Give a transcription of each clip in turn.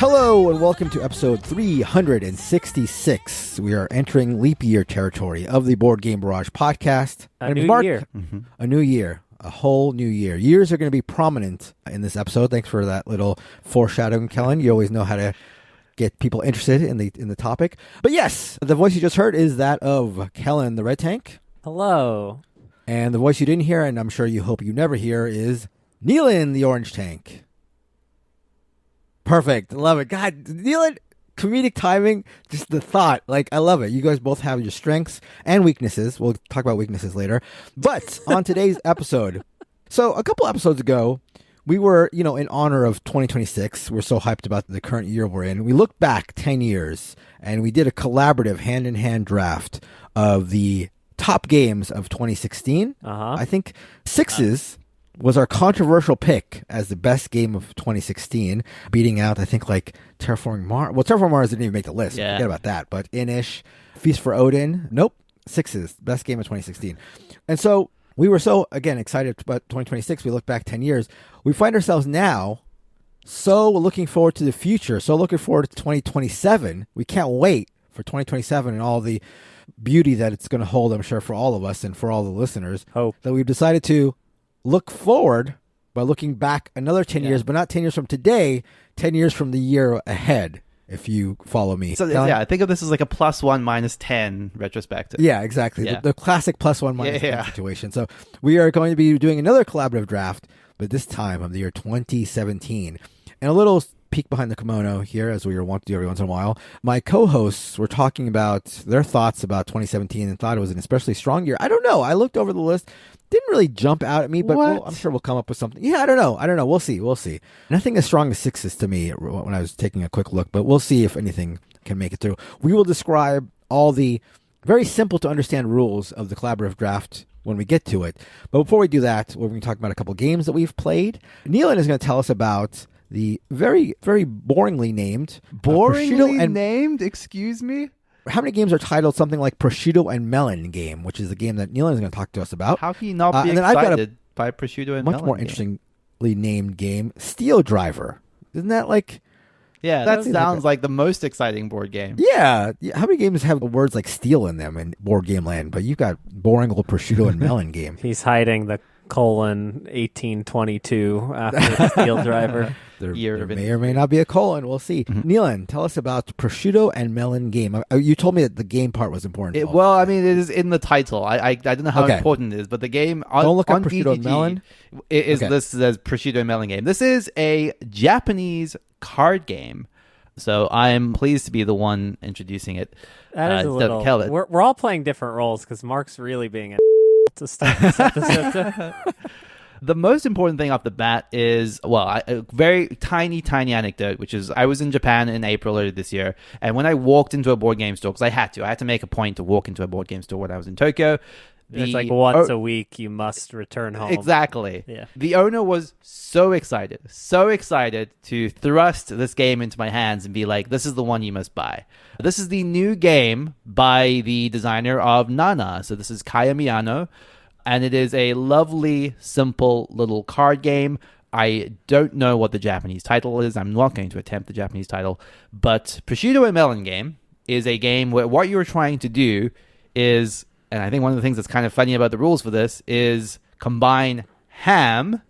Hello and welcome to episode 366. We are entering leap year territory of the Board Game Barrage podcast. A new year. Mm-hmm. A new year. A whole new year. Years are going to be prominent in this episode. Thanks for that little foreshadowing, Kellen. You always know how to get people interested in the topic. But yes, the voice you just heard is that of Kellen the Red Tank. Hello. And the voice you didn't hear, and I'm sure you hope you never hear, is Neelan the Orange Tank. Perfect. Love it. God, Neelan, comedic timing, just the thought. Like, I love it. You guys both have your strengths and weaknesses. We'll talk about weaknesses later. But on today's episode, so a couple episodes ago, we were, in honor of 2026. We're so hyped about the current year we're in. We looked back 10 years and we did a collaborative hand-in-hand draft of the top games of 2016. I think Sixes was our controversial pick as the best game of 2016, beating out, I think, like Terraforming Mars. Well, Terraforming Mars didn't even make the list. Yeah. Forget about that. But Inish, Feast for Odin. Nope. Sixes. Best game of 2016. And so we were so, again, excited about 2026. We look back 10 years. We find ourselves now so looking forward to the future, so looking forward to 2027. We can't wait for 2027 and all the beauty that it's going to hold, I'm sure, for all of us and for all the listeners. Hope. That we've decided to look forward by looking back another 10 years, but not 10 years from today, 10 years from the year ahead, if you follow me. So, yeah, I think of this as like a +1 -10 retrospective. Yeah, exactly. Yeah. The classic +1 -10 situation. So we are going to be doing another collaborative draft, but this time of the year 2017. And a little peek behind the kimono here, as we want to do every once in a while. My co-hosts were talking about their thoughts about 2017 and thought it was an especially strong year. I don't know. I looked over the list. Didn't really jump out at me, but I'm sure we'll come up with something. Yeah, I don't know. We'll see. Nothing as strong as Sixes to me when I was taking a quick look, but we'll see if anything can make it through. We will describe all the very simple to understand rules of the collaborative draft when we get to it. But before we do that, we're going to talk about a couple games that we've played. Neelan is going to tell us about the very, very boringly named named? Excuse me? How many games are titled something like Prosciutto and Melon Game, which is the game that Neelan is going to talk to us about? How can you not be excited I've got by Prosciutto and Melon much more interestingly named game, Steel Driver. Isn't that like... Yeah, that sounds like the most exciting board game. Yeah. How many games have words like steel in them in board game land? But you've got boring old Prosciutto and Melon Game. He's hiding the colon 1822 after Steel Driver. There may or may not be a colon. We'll see. Mm-hmm. Neelan, tell us about Prosciutto and Melon Game. You told me that the game part was important. It is in the title. I don't know how important it is, but the game don't look up Prosciutto and Melon. It is listed as Prosciutto and Melon Game. This is a Japanese card game, so I'm pleased to be the one introducing it. That is a little. We're all playing different roles because Mark's really being a to start this episode. The most important thing off the bat is, a very tiny anecdote, which is I was in Japan in April earlier this year, and when I walked into a board game store, because I had to make a point to walk into a board game store when I was in Tokyo. It's like once a week you must return home. Exactly. Yeah. The owner was so excited to thrust this game into my hands and be like, this is the one you must buy. This is the new game by the designer of Nana. So this is Kaya Miyano. And it is a lovely, simple little card game. I don't know what the Japanese title is. I'm not going to attempt the Japanese title. But Prosciutto and Melon Game is a game where what you're trying to do is, and I think one of the things that's kind of funny about the rules for this is combine ham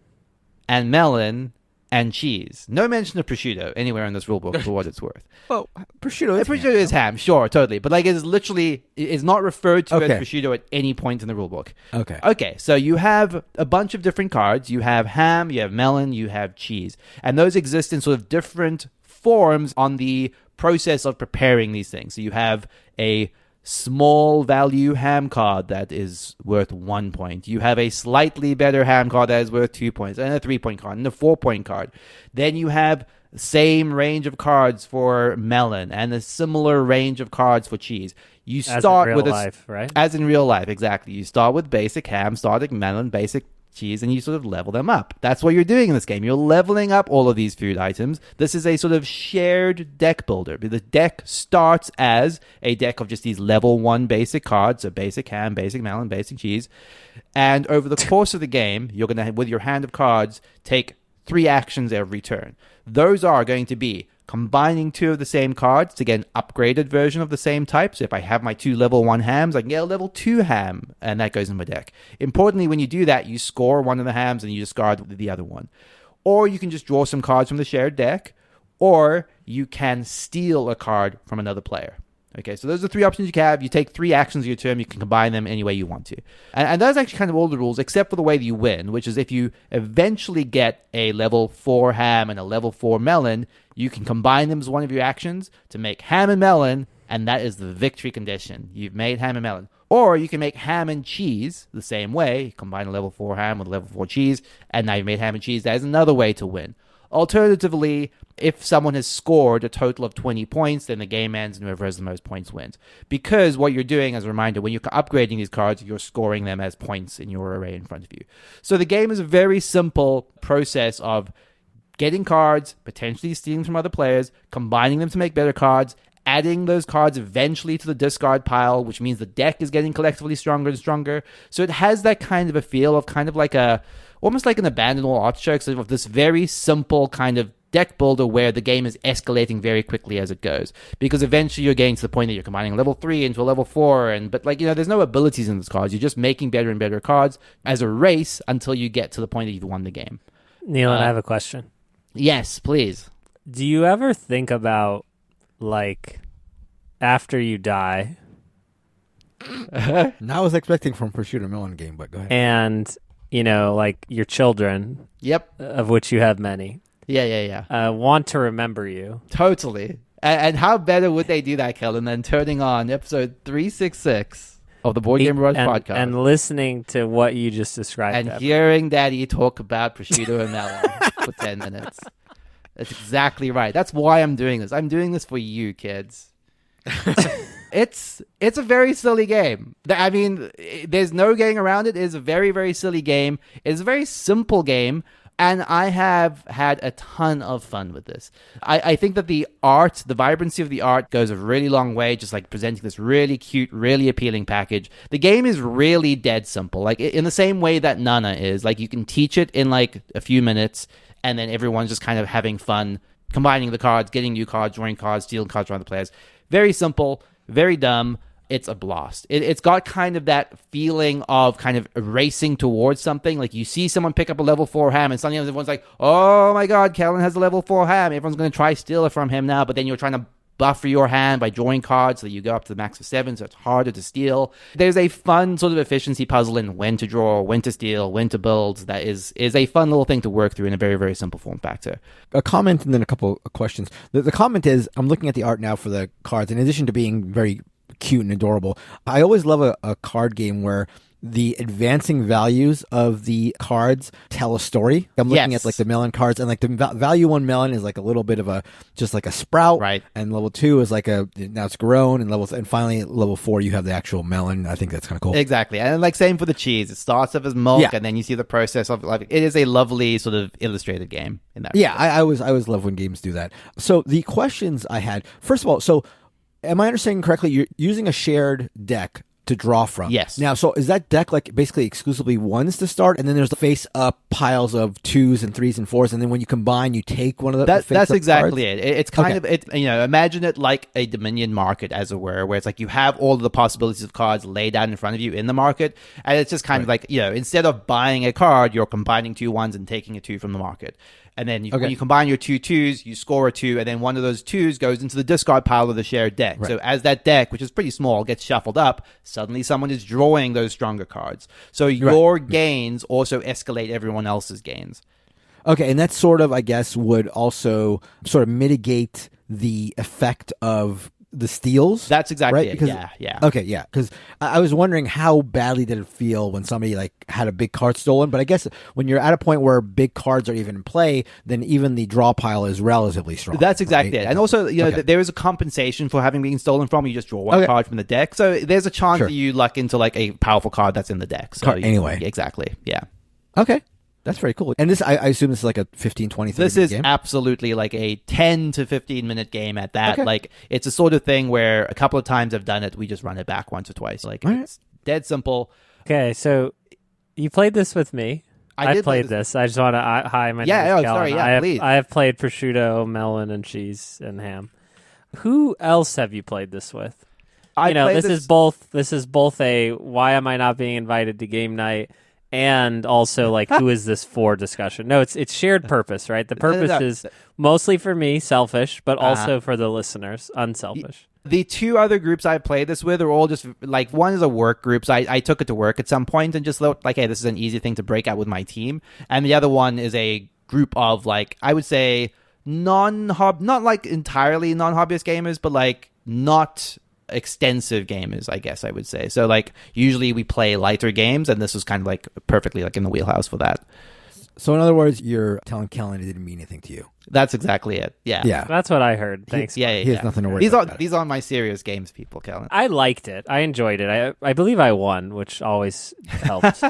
and melon and cheese. No mention of prosciutto anywhere in this rulebook for what it's worth. Well, prosciutto is ham, sure, totally. But like, it's not referred to as prosciutto at any point in the rulebook. Okay, so you have a bunch of different cards. You have ham, you have melon, you have cheese. And those exist in sort of different forms on the process of preparing these things. So you have a small value ham card that is worth 1 point. You have a slightly better ham card that is worth 2 points, and a 3-point card, and a 4-point card. Then you have same range of cards for melon, and a similar range of cards for cheese. You start with life, right? As in real life, exactly. You start with basic ham, starting melon, basic cheese, and you sort of level them up. That's what you're doing in this game. You're leveling up all of these food items. This is a sort of shared deck builder. The deck starts as a deck of just these level 1 basic cards, so basic ham, basic melon, basic cheese. And over the course of the game, you're going to, with your hand of cards, take 3 actions every turn. Those are going to be combining 2 of the same cards to get an upgraded version of the same type. So if I have my 2 level 1 hams, I can get a level 2 ham, and that goes in my deck. Importantly, when you do that, you score one of the hams and you discard the other one. Or you can just draw some cards from the shared deck, or you can steal a card from another player. Okay, so those are 3 options you can have. You take 3 actions of your turn. You can combine them any way you want to. And that's actually kind of all the rules, except for the way that you win, which is if you eventually get a level 4 ham and a level 4 melon, you can combine them as one of your actions to make ham and melon, and that is the victory condition. You've made ham and melon. Or you can make ham and cheese the same way. Combine a level 4 ham with a level 4 cheese, and now you've made ham and cheese. That is another way to win. Alternatively, if someone has scored a total of 20 points, then the game ends and whoever has the most points wins. Because what you're doing, as a reminder, when you're upgrading these cards, you're scoring them as points in your array in front of you. So the game is a very simple process of getting cards, potentially stealing from other players, combining them to make better cards, adding those cards eventually to the discard pile, which means the deck is getting collectively stronger and stronger. So it has that kind of a feel of kind of like almost like an abandoned artichoke, of this very simple kind of deck builder where the game is escalating very quickly as it goes. Because eventually you're getting to the point that you're combining a level 3 into a level 4, but there's no abilities in those cards. You're just making better and better cards as a race until you get to the point that you've won the game. Neil, I have a question. Yes, please. Do you ever think about, after you die? Now I was expecting from Prosciutto and Melon Game, but go ahead. And, your children. Yep. Of which you have many. Yeah. Want to remember you. Totally. And how better would they do that, Kellen, than turning on episode 366 of the Board Game Garage podcast. And listening to what you just described. And hearing Daddy talk about prosciutto and melon for 10 minutes. That's exactly right. That's why I'm doing this. I'm doing this for you, kids. It's a very silly game. I mean, there's no getting around it. It is a very, very silly game. It's a very simple game, and I have had a ton of fun with this. I think that the vibrancy of the art goes a really long way, just presenting this really cute, really appealing package. The game is really dead simple, in the same way that Nana is. You can teach it in a few minutes, and then everyone's just kind of having fun, combining the cards, getting new cards, drawing cards, stealing cards from other players. Very simple, very dumb. It's a blast. It's got kind of that feeling of kind of racing towards something. You see someone pick up a level 4 ham and suddenly everyone's like, oh my god, Kellen has a level 4 ham. Everyone's going to try steal it from him now. But then you're trying to buffer your hand by drawing cards so that you go up to the max of 7, so it's harder to steal. There's a fun sort of efficiency puzzle in when to draw, when to steal, when to build. That is a fun little thing to work through in a very, very simple form factor. A comment and then a couple of questions. The comment is, I'm looking at the art now for the cards. In addition to being very cute and adorable, I always love a card game where the advancing values of the cards tell a story. I'm looking at the melon cards, and the value 1 melon is a little bit of a sprout, right? And level 2 is now it's grown, and finally level 4 you have the actual melon. I think that's kind of cool. Exactly, and same for the cheese. It starts off as milk, and then you see the process of it is a lovely sort of illustrated game in that. Yeah, I always love when games do that. So the questions I had, first of all, am I understanding correctly? You're using a shared deck to draw from. Yes. Now, so is that deck basically exclusively 1s to start, and then there's the face-up piles of 2s and 3s and 4s, and then when you combine, you take one of the That's exactly cards? it. It's kind of it. Imagine it like a Dominion market, as it were, where it's you have all of the possibilities of cards laid out in front of you in the market, and it's just kind of instead of buying a card, you're combining 2 1s and taking a 2 from the market. And then when you combine your 2 2s, you score a 2, and then one of those 2s goes into the discard pile of the shared deck. Right. So as that deck, which is pretty small, gets shuffled up, suddenly someone is drawing those stronger cards. So your gains also escalate everyone else's gains. Okay, and that sort of, I guess, would also sort of mitigate the effect of the steals. That's exactly right? it. Because, yeah. Okay, yeah. Because I was wondering how badly did it feel when somebody had a big card stolen. But I guess when you're at a point where big cards are even in play, then even the draw pile is relatively strong. That's exactly it. And also, there is a compensation for having been stolen from. You just draw one card from the deck, so there's a chance that you luck into a powerful card that's in the deck. So anyway, exactly. Yeah. Okay. That's very cool. And this, I assume this is a 15, 20, 30 This is game? absolutely a 10 to 15 minute game at that. Okay. It's a sort of thing where a couple of times I've done it, we just run it back once or twice. It's dead simple. Okay, so you played this with me. I played this. I just want to hi, my name is Kellen. Please. I have played prosciutto, melon, and cheese and ham. Who else have you played this with? This is both a why am I not being invited to game night and also like who is this for discussion. No, it's shared purpose, right? The purpose is mostly for me, selfish, but also for the listeners, unselfish. The two other groups I played this with are all just like, one is a work group. So I took it to work at some point and just thought like, hey, this is an easy thing to break out with my team. And the other one is a group of like, I would say not like entirely non-hobbyist gamers, but like not extensive gamers, I guess I would say. So like usually we play lighter games and this was kind of like perfectly like in the wheelhouse for that. So in other words, you're telling Kellen it didn't mean anything to you. That's exactly it. Yeah. That's what I heard. Thanks. He has nothing to worry about. These aren't my serious games, people, Kellen. I liked it. I enjoyed it. I believe I won, which always helps.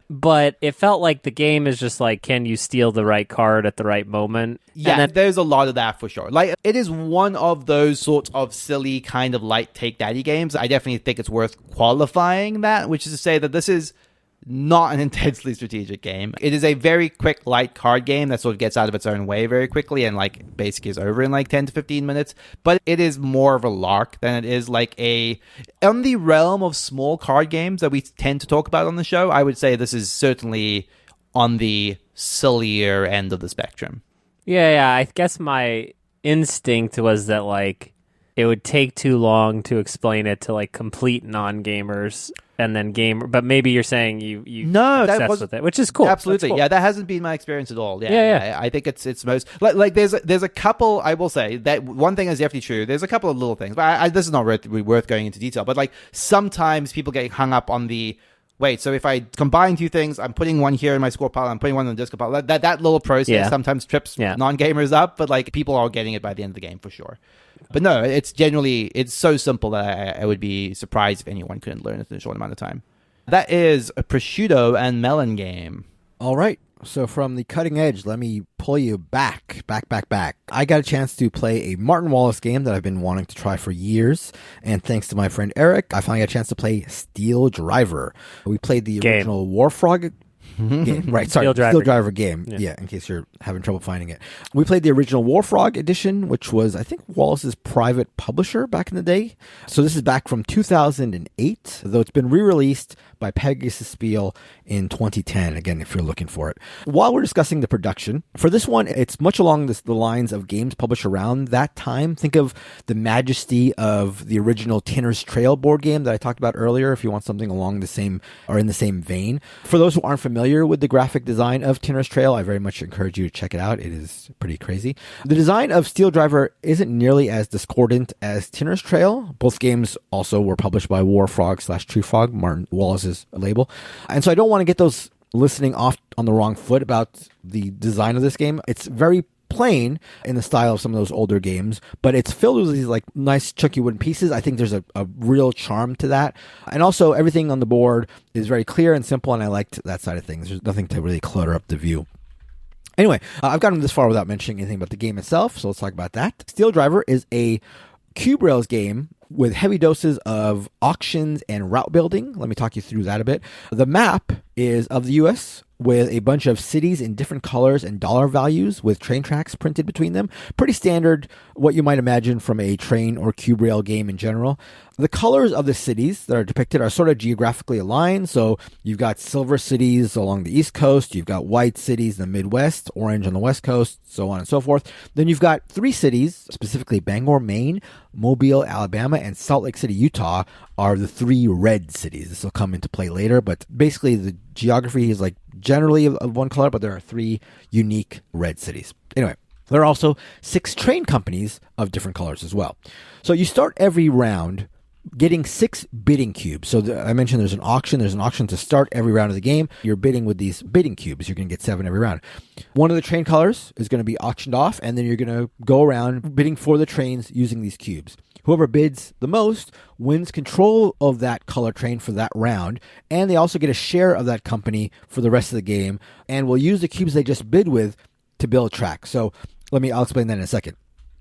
But it felt like the game is just like, can you steal the right card at the right moment? Yeah, there's a lot of that for sure. Like, it is one of those sorts of silly kind of light take daddy games. I definitely think it's worth qualifying that, which is to say that this is not an intensely strategic game. It is a very quick, light card game that sort of gets out of its own way very quickly and like basically is over in like 10 to 15 minutes. But it is more of a lark than it is like on the realm of small card games that we tend to talk about on the show. I would say this is certainly on the sillier end of the spectrum. Yeah. I guess my instinct was that like it would take too long to explain it to like complete non-gamers. And then but maybe you're saying you obsessed with it, which is cool. Absolutely, cool. Yeah, that hasn't been my experience at all. Yeah. I think it's most like there's a couple. I will say that one thing is definitely true. There's a couple of little things, but this is not worth going into detail. But like sometimes people get hung up on the wait. So if I combine two things, I'm putting one here in my score pile, I'm putting one in the discard pile. That little process sometimes trips non-gamers up, but like people are getting it by the end of the game for sure. But no, it's so simple that I would be surprised if anyone couldn't learn it in a short amount of time. That is a Prosciutto and Melon Game. All right. So from the cutting edge, let me pull you back. I got a chance to play a Martin Wallace game that I've been wanting to try for years. And thanks to my friend Eric, I finally got a chance to play Steel Driver. We played the original Warfrog game. Right, sorry, Steel Driver game. Yeah, in case you're having trouble finding it. We played the original Warfrog edition, which was, I think, Wallace's private publisher back in the day. So this is back from 2008, though it's been re-released by Pegasus Spiel in 2010, again, if you're looking for it. While we're discussing the production, for this one, it's much along the lines of games published around that time. Think of the majesty of the original Tinner's Trail board game that I talked about earlier, if you want something along the same, or in the same vein. For those who aren't familiar with the graphic design of Tinner's Trail, I very much encourage you to check it out. It is pretty crazy. The design of Steel Driver isn't nearly as discordant as Tinner's Trail. Both games also were published by Warfrog/Treefrog, Martin Wallace's label. And so I don't want to get those listening off on the wrong foot about the design of this game. It's very plain in the style of some of those older games, but it's filled with these like nice chunky wooden pieces. I think there's a real charm to that. And also everything on the board is very clear and simple, and I liked that side of things. There's nothing to really clutter up the view. Anyway, I've gotten this far without mentioning anything about the game itself, so let's talk about that. Steel Driver is a cube rails game with heavy doses of auctions and route building. Let me talk you through that a bit. The map is of the U.S. with a bunch of cities in different colors and dollar values with train tracks printed between them. Pretty standard, what you might imagine from a train or cube rail game in general. The colors of the cities that are depicted are sort of geographically aligned. So you've got silver cities along the East Coast. You've got white cities in the Midwest, orange on the West Coast, so on and so forth. Then you've got three cities, specifically Bangor, Maine, Mobile, Alabama, and Salt Lake City, Utah, are the three red cities. This will come into play later, but basically the geography is like generally of one color, but there are three unique red cities. Anyway, there are also 6 train companies of different colors as well. So you start every round getting 6 bidding cubes. So I mentioned there's an auction. There's an auction to start every round of the game. You're bidding with these bidding cubes. You're going to get 7 every round. One of the train colors is going to be auctioned off, and then you're going to go around bidding for the trains using these cubes. Whoever bids the most wins control of that color train for that round, and they also get a share of that company for the rest of the game, and will use the cubes they just bid with to build tracks. So I'll explain that in a second.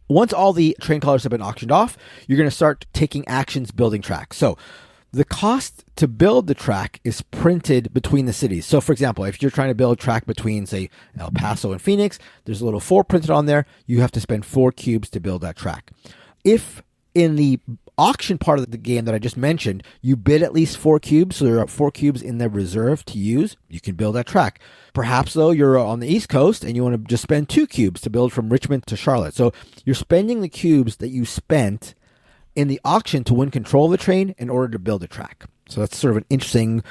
Once all the train colors have been auctioned off, you're going to start taking actions building tracks. So The cost to build the track is printed between the cities. So, for example, if you're trying to build a track between, say, El Paso and Phoenix, there's a little 4 printed on there. You have to spend 4 cubes to build that track. If in the auction part of the game that I just mentioned, you bid at least 4 cubes, so there are 4 cubes in the reserve to use, you can build that track. Perhaps, though, you're on the East Coast and you want to just spend 2 cubes to build from Richmond to Charlotte. So you're spending the cubes that you spent in the auction to win control of the train in order to build a track. So that's sort of an interesting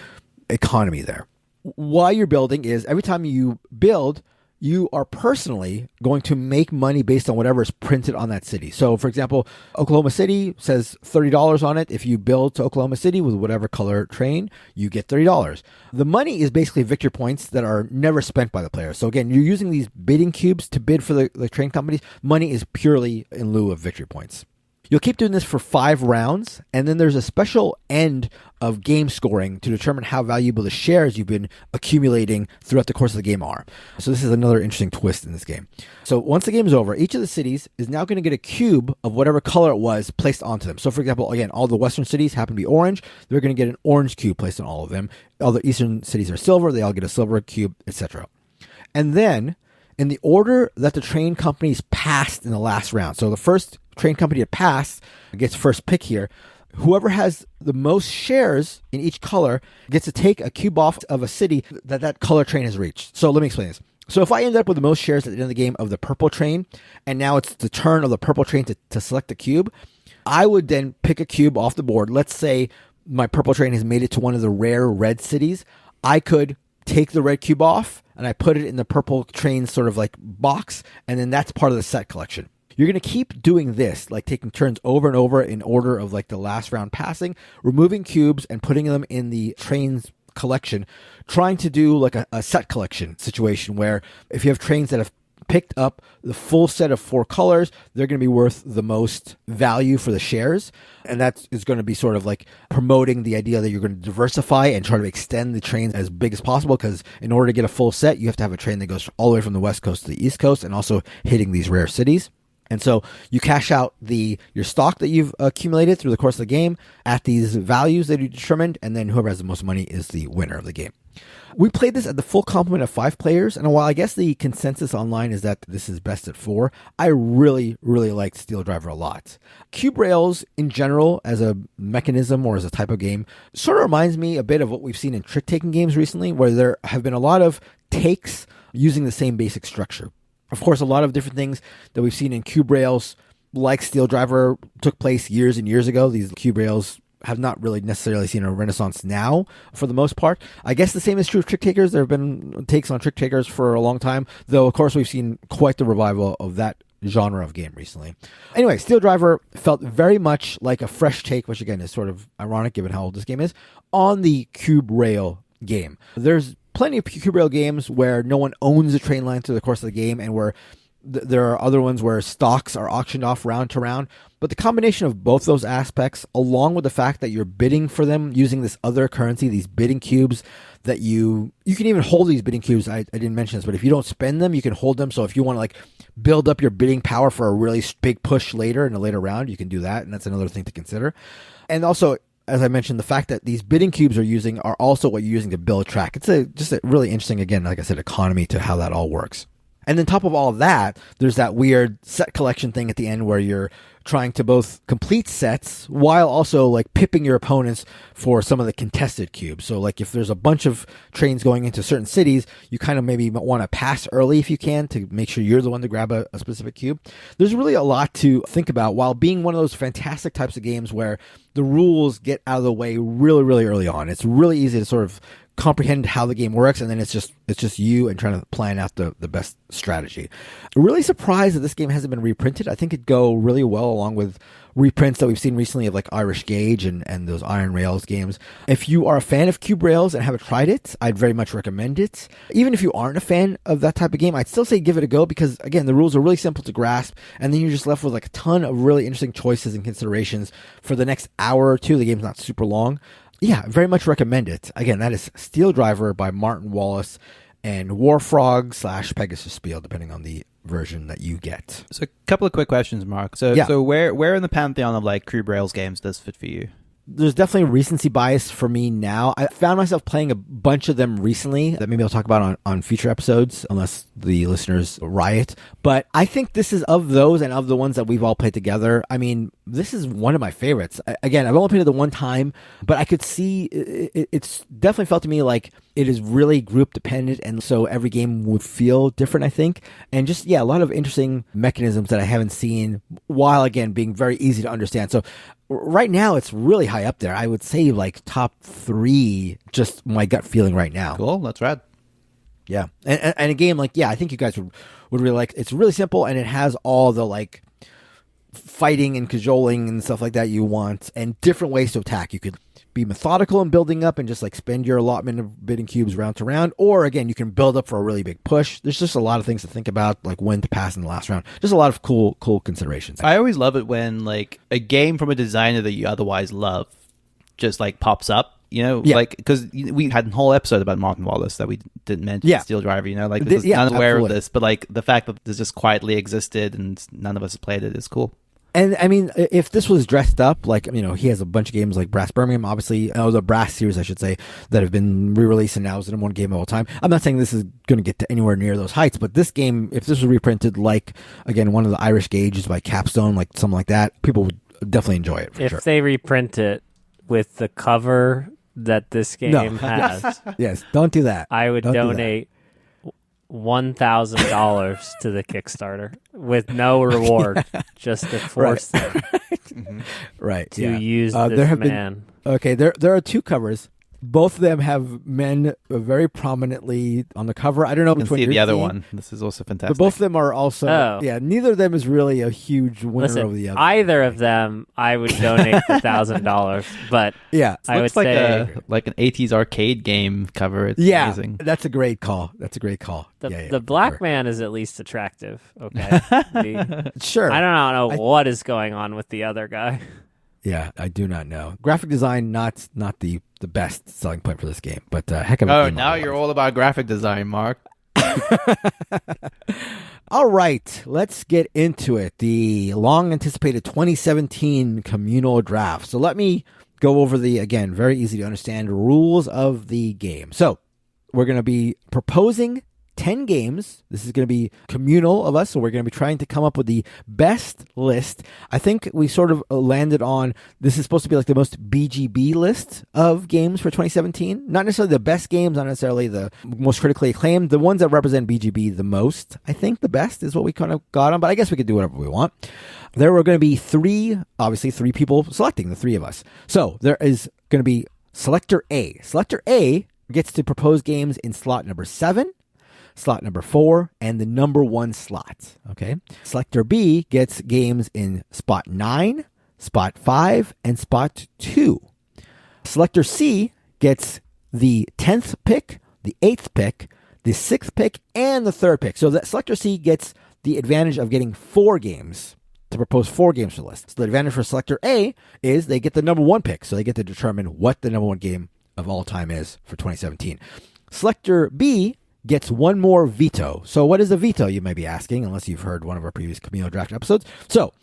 economy there. Why you're building is every time you build, you are personally going to make money based on whatever is printed on that city. So, for example, Oklahoma City says $30 on it. If you build to Oklahoma City with whatever color train, you get $30. The money is basically victory points that are never spent by the player. So again, you're using these bidding cubes to bid for the train companies. Money is purely in lieu of victory points. You'll keep doing this for 5 rounds, and then there's a special end of game scoring to determine how valuable the shares you've been accumulating throughout the course of the game are. So this is another interesting twist in this game. So once the game is over, each of the cities is now going to get a cube of whatever color it was placed onto them. So for example, again, all the western cities happen to be orange. They're going to get an orange cube placed on all of them. All the eastern cities are silver. They all get a silver cube, etc. And then in the order that the train companies passed in the last round. So the first train company to pass gets first pick here. Whoever has the most shares in each color gets to take a cube off of a city that color train has reached. So let me explain this. So if I end up with the most shares at the end of the game of the purple train, and now it's the turn of the purple train to select a cube, I would then pick a cube off the board. Let's say my purple train has made it to one of the rare red cities. I could take the red cube off and I put it in the purple train sort of like box, and then that's part of the set collection. You're going to keep doing this, like taking turns over and over in order of like the last round passing, removing cubes and putting them in the trains collection, trying to do like a set collection situation where if you have trains that have picked up the full set of 4 colors, they're going to be worth the most value for the shares. And that is going to be sort of like promoting the idea that you're going to diversify and try to extend the trains as big as possible, because in order to get a full set, you have to have a train that goes all the way from the West Coast to the East Coast and also hitting these rare cities. And so you cash out your stock that you've accumulated through the course of the game at these values that you determined, and then whoever has the most money is the winner of the game. We played this at the full complement of 5 players, and while I guess the consensus online is that this is best at 4, I really, really liked Steel Driver a lot. Cube Rails, in general, as a mechanism or as a type of game, sort of reminds me a bit of what we've seen in trick-taking games recently, where there have been a lot of takes using the same basic structure. Of course, a lot of different things that we've seen in Cube Rails, like Steel Driver, took place years and years ago. These Cube Rails have not really necessarily seen a renaissance now, for the most part. I guess the same is true of Trick Takers. There have been takes on Trick Takers for a long time, though, of course, we've seen quite the revival of that genre of game recently. Anyway, Steel Driver felt very much like a fresh take, which again is sort of ironic given how old this game is, on the Cube Rail game. There's plenty of Cube Rail games where no one owns a train line through the course of the game, and where there are other ones where stocks are auctioned off round to round. But the combination of both those aspects, along with the fact that you're bidding for them using this other currency, these bidding cubes, that you can even hold these bidding cubes. I didn't mention this, but if you don't spend them, you can hold them. So if you want to like build up your bidding power for a really big push later in a later round, you can do that, and that's another thing to consider. And also, as I mentioned, the fact that these bidding cubes are also what you're using to build a track. It's just a really interesting, again, like I said, economy to how that all works. And then top of all of that, there's that weird set collection thing at the end where you're trying to both complete sets while also like pipping your opponents for some of the contested cubes. So like if there's a bunch of trains going into certain cities, you kind of maybe want to pass early if you can to make sure you're the one to grab a specific cube. There's really a lot to think about while being one of those fantastic types of games where the rules get out of the way really, really early on. It's really easy to sort of comprehend how the game works, and then it's just you and trying to plan out the best strategy. Really surprised that this game hasn't been reprinted. I think it'd go really well along with reprints that we've seen recently of like Irish Gauge and those Iron Rails games. If you are a fan of Cube Rails and haven't tried it, I'd very much recommend it. Even if you aren't a fan of that type of game, I'd still say give it a go, because again, the rules are really simple to grasp, and then you're just left with like a ton of really interesting choices and considerations for the next hour or two. The game's not super long. Yeah, very much recommend it. Again, that is Steel Driver by Martin Wallace and Warfrog / Pegasus Spiel, depending on the version that you get. So a couple of quick questions, Mark. So where in the pantheon of like Cube Rails games does fit for you? there's definitely recency bias for me now. I found myself playing a bunch of them recently that maybe I'll talk about on future episodes, unless the listeners riot. But I think this is, of those and of the ones that we've all played together, I mean, this is one of my favorites. Again, I've only played it the one time, but I could see it's definitely felt to me like it is really group dependent, and so every game would feel different, I think. And just, yeah, a lot of interesting mechanisms that I haven't seen, while again being very easy to understand. So right now it's really high up there. I would say like top 3, just my gut feeling right now. Cool, that's rad. Yeah. And a game like, yeah, I think you guys would really like. It's really simple, and it has all the like fighting and cajoling and stuff like that you want, and different ways to attack. You could be methodical in building up and just like spend your allotment of bidding cubes round to round, or again, you can build up for a really big push. There's just a lot of things to think about, like when to pass in the last round. Just a lot of cool considerations. I always love it when like a game from a designer that you otherwise love just like pops up. You know, like, because we had a whole episode about Martin Wallace that we didn't mention, Steel Driver, you know, like, this is unaware of this, but like the fact that this just quietly existed and none of us have played it is cool. And I mean, if this was dressed up, like, you know, he has a bunch of games like Brass Birmingham, obviously, the Brass series, I should say, that have been re-released and now is the number one game of all time. I'm not saying this is going to get to anywhere near those heights, but this game, if this was reprinted like, again, one of the Irish Gauges by Capstone, like something like that, people would definitely enjoy it, for sure. If they reprint it with the cover that this game has. Yes, don't do that. I would donate $1,000 to the Kickstarter with no reward, just to force them to use this man. There are 2 covers. Both of them have men very prominently on the cover. I don't know which one. See the other one. This is also fantastic. But both of them are also, neither of them is really a huge winner over the other. Either of them, I would donate $1,000. But I would say like an 80s arcade game cover. It's amazing. That's a great call. The black man is at least attractive. Okay, sure. I don't know what is going on with the other guy. Yeah, I do not know. Graphic design, not the best selling point for this game, but heck of a game. Oh, now you're all about graphic design, Mark. All right, let's get into it. The long-anticipated 2017 communal draft. So let me go over the, again, very easy to understand rules of the game. So we're going to be proposing 10 games. This is going to be communal of us, so we're going to be trying to come up with the best list. I think we sort of landed on, this is supposed to be like the most BGB list of games for 2017. Not necessarily the best games, not necessarily the most critically acclaimed. The ones that represent BGB the most, I think the best is what we kind of got on, but I guess we could do whatever we want. There were going to be 3 people selecting, the 3 of us. So there is going to be Selector A. Selector A gets to propose games in slot number 7, slot number 4, and the number 1 slot. Okay. Selector B gets games in spot 9, spot 5, and spot 2. Selector C gets the 10th pick, the 8th pick, the 6th pick, and the 3rd pick. So that Selector C gets the advantage of getting 4 games, to propose 4 games for the list. So the advantage for Selector A is they get the number 1 pick, so they get to determine what the number 1 game of all time is for 2017. Selector B gets 1 more veto. So what is a veto, you may be asking, unless you've heard one of our previous communal draft episodes. So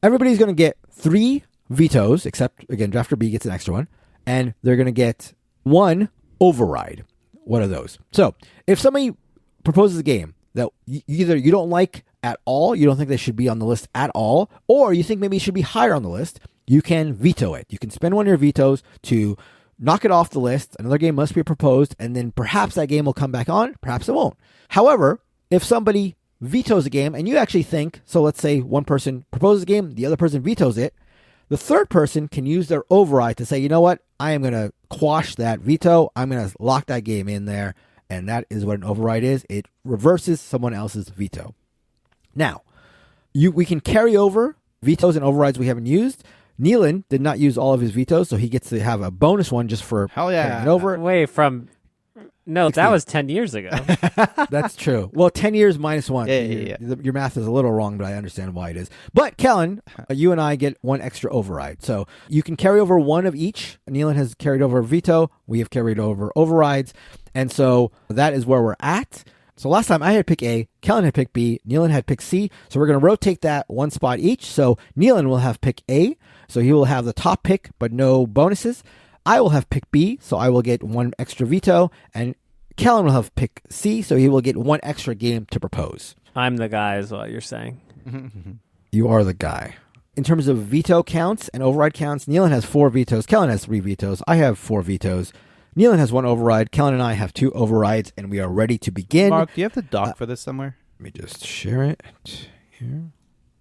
everybody's going to get 3 vetoes, except, again, drafter B gets an extra one, and they're going to get 1 override. What are those? So if somebody proposes a game that either you don't like at all, you don't think they should be on the list at all, or you think maybe it should be higher on the list, you can veto it. You can spend 1 of your vetoes to knock it off the list. Another game must be proposed, and then perhaps that game will come back on, perhaps it won't. However, if somebody vetoes a game and you actually think, so let's say one person proposes a game, the other person vetoes it, the 3rd person can use their override to say, you know what, I am going to quash that veto, I'm going to lock that game in there, and that is what an override is. It reverses someone else's veto. Now, we can carry over vetoes and overrides we haven't used. Neelan did not use all of his vetoes, so he gets to have a bonus one just for carrying it over. No, 16. That was 10 years ago. That's true. Well, 10 years minus 1. Yeah. Your math is a little wrong, but I understand why it is. But Kellen, you and I get 1 extra override. So you can carry over 1 of each. Neelan has carried over a veto. We have carried over overrides. And so that is where we're at. So last time I had pick A, Kellen had pick B, Neelan had pick C. So we're going to rotate that 1 spot each. So Neelan will have pick A, so he will have the top pick, but no bonuses. I will have pick B, so I will get 1 extra veto, and Kellen will have pick C, so he will get 1 extra game to propose. I'm the guy is what you're saying. You are the guy. In terms of veto counts and override counts, Nealon has 4 vetoes, Kellen has 3 vetoes, I have 4 vetoes. Nealon has 1 override, Kellen and I have 2 overrides, and we are ready to begin. Mark, do you have the doc for this somewhere? Let me just share it here.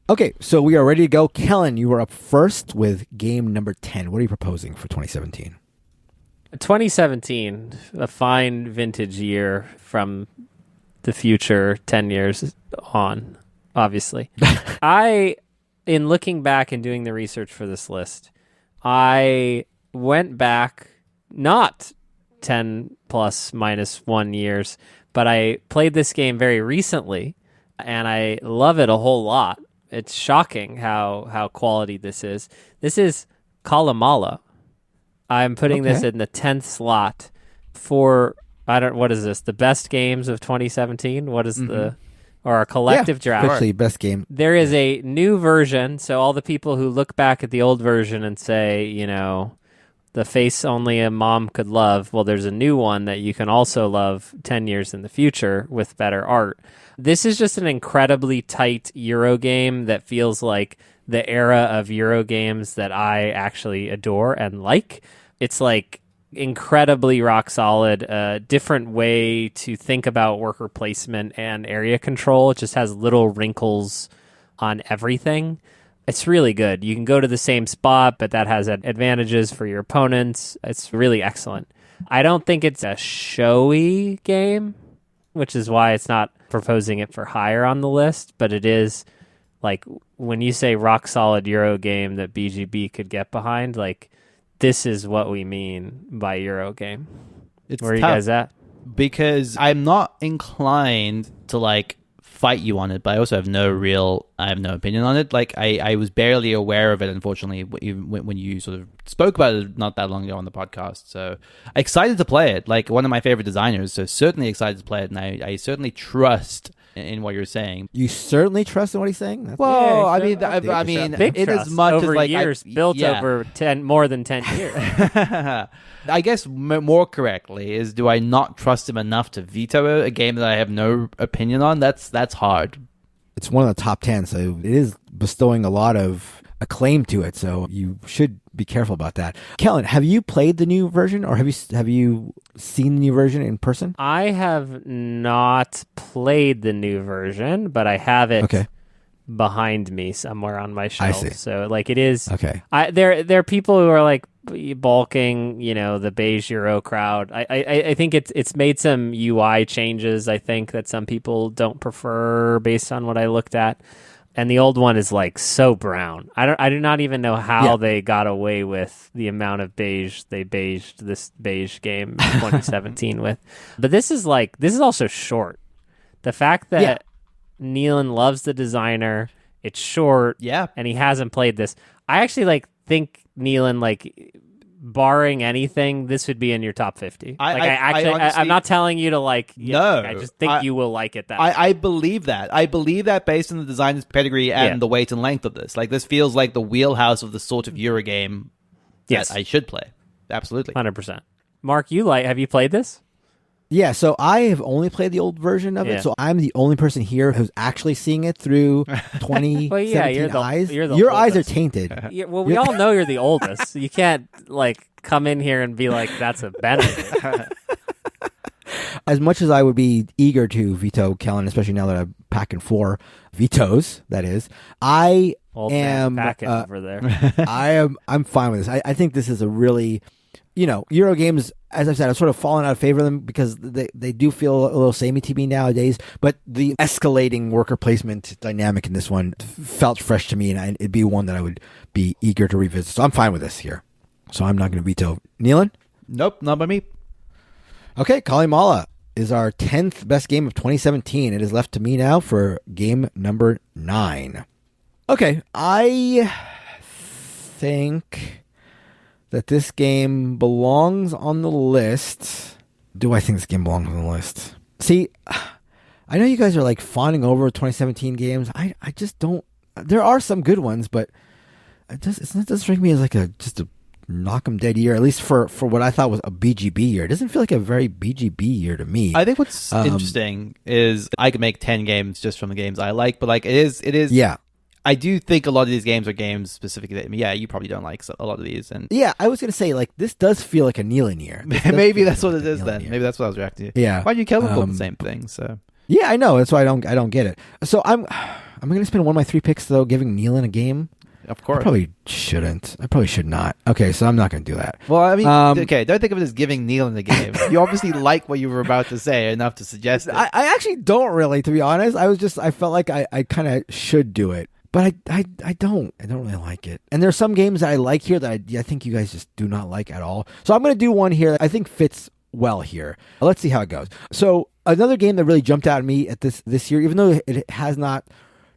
Okay, so we are ready to go. Kellen, you are up first with game number 10. What are you proposing for 2017? 2017, a fine vintage year from the future 10 years on, obviously. In looking back and doing the research for this list, I went back not 10 plus minus 1 years, but I played this game very recently, and I love it a whole lot. It's shocking how quality this is. This is Calimala. I'm putting this in the 10th slot for, what is this, the best games of 2017? What is or a collective draft? Actually, best game. There is a new version, so all the people who look back at the old version and say, the face only a mom could love, well, there's a new one that you can also love 10 years in the future with better art. This is just an incredibly tight Euro game that feels like the era of Euro games that I actually adore and like. It's like incredibly rock solid, a different way to think about worker placement and area control. It just has little wrinkles on everything. It's really good. You can go to the same spot, but that has advantages for your opponents. It's really excellent. I don't think it's a showy game, which is why it's not proposing it for higher on the list, but it is like when you say rock solid Euro game that BGB could get behind, like this is what we mean by Euro game. Where are you guys at? Because I'm not inclined to fight you on it, but I also have no opinion on it. I was barely aware of it, unfortunately, when you sort of spoke about it not that long ago on the podcast. So excited to play it. Like one of my favorite designers, so certainly excited to play it, and I certainly trust in what you're saying. You certainly trust in what he's saying? I mean, big it trust is much over as years, built over more than 10 years. I guess more correctly is, do I not trust him enough to veto a game that I have no opinion on? That's hard. It's one of the top 10, so it is bestowing a lot of acclaim to it, so you should be careful about that. Kellen, have you played the new version, or have you seen the new version in person? I have not played the new version, but I have it behind me somewhere on my shelf. I see. So it is okay. There are people who are balking, the beige Euro crowd. I think it's made some UI changes, I think, that some people don't prefer based on what I looked at. And the old one is so brown. I do not even know how they got away with the amount of beige they beiged this beige game in 2017 with. But this is also short. The fact that Nealon loves the designer, it's short, and he hasn't played this. I actually think Nealon, barring anything, this would be in your top 50. I'm not telling you to no. I just think you will like it. I believe that. I believe that based on the designer's pedigree and the weight and length of this. This feels like the wheelhouse of the sort of Euro game that I should play. Absolutely. 100%. Mark, have you played this? Yeah, so I have only played the old version of it, so I'm the only person here who's actually seeing it through 2017 eyes. Your eyes are tainted. We all know you're the oldest. So you can't come in here and be that's a benefit. As much as I would be eager to veto Kellen, especially now that I'm packing 4 vetoes, that is, I am packing over there. I'm fine with this. I think this is a really, Euro games, as I've said, I've sort of fallen out of favor of them because they do feel a little samey to me nowadays. But the escalating worker placement dynamic in this one felt fresh to me, and it'd be one that I would be eager to revisit. So I'm fine with this here. So I'm not going to veto. Nealon? Nope, not by me. Okay, Calimala is our 10th best game of 2017. It is left to me now for game number 9. Okay, I think that this game belongs on the list. Do I think this game belongs on the list? See, I know you guys are fawning over 2017 games. I just don't. There are some good ones, but it doesn't strike me as like just a knock 'em dead year, at least for what I thought was a BGB year. It doesn't feel like a very BGB year to me. I think what's interesting is I could make 10 games just from the games I like, but like it is. Yeah. I do think a lot of these games are games specifically that, yeah, you probably don't like a lot of these. And yeah, I was going to say, like, this does feel like a Nealon year. Maybe that's what it is then. Maybe that's what I was reacting to. Yeah. Why do you kill them the same thing? So yeah, I know. That's why I don't get it. So I'm going to spend one of my 3 picks, though, giving Nealon a game. Of course. I probably shouldn't. I probably should not. Okay, so I'm not going to do that. Well, I mean, okay, don't think of it as giving Nealon a game. You obviously like what you were about to say enough to suggest it. I actually don't really, to be honest. I felt like I kind of should do it. But I don't really like it. And there's some games that I like here that I think you guys just do not like at all. So I'm going to do one here that I think fits well here. Let's see how it goes. So another game that really jumped out at me at this year, even though it has not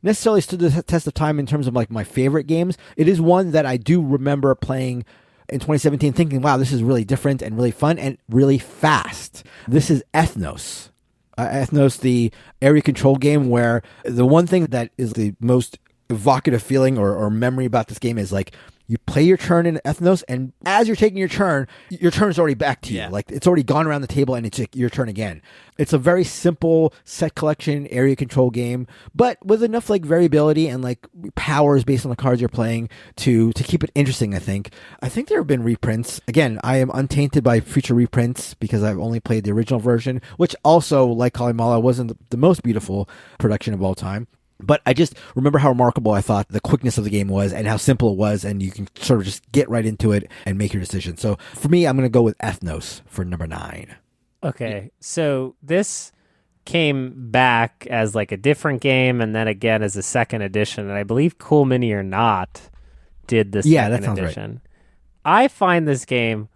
necessarily stood the test of time in terms of like my favorite games, it is one that I do remember playing in 2017 thinking, wow, this is really different and really fun and really fast. This is Ethnos. Ethnos, the area control game, where the one thing that is the most evocative feeling or memory about this game is like you play your turn in Ethnos, and as you're taking your turn is already back to you. Yeah. Like it's already gone around the table and it's your turn again. It's a very simple set collection area control game, but with enough like variability and like powers based on the cards you're playing to keep it interesting. I think there have been reprints. Again, I am untainted by future reprints because I've only played the original version, which also, like Calimala, wasn't the most beautiful production of all time. But I just remember how remarkable I thought the quickness of the game was and how simple it was, and you can sort of just get right into it and make your decision. So for me, I'm going to go with Ethnos for number 9. Okay, so this came back as like a different game and then again as a second edition, and I believe Cool Mini or Not did the second edition. Right. I find this game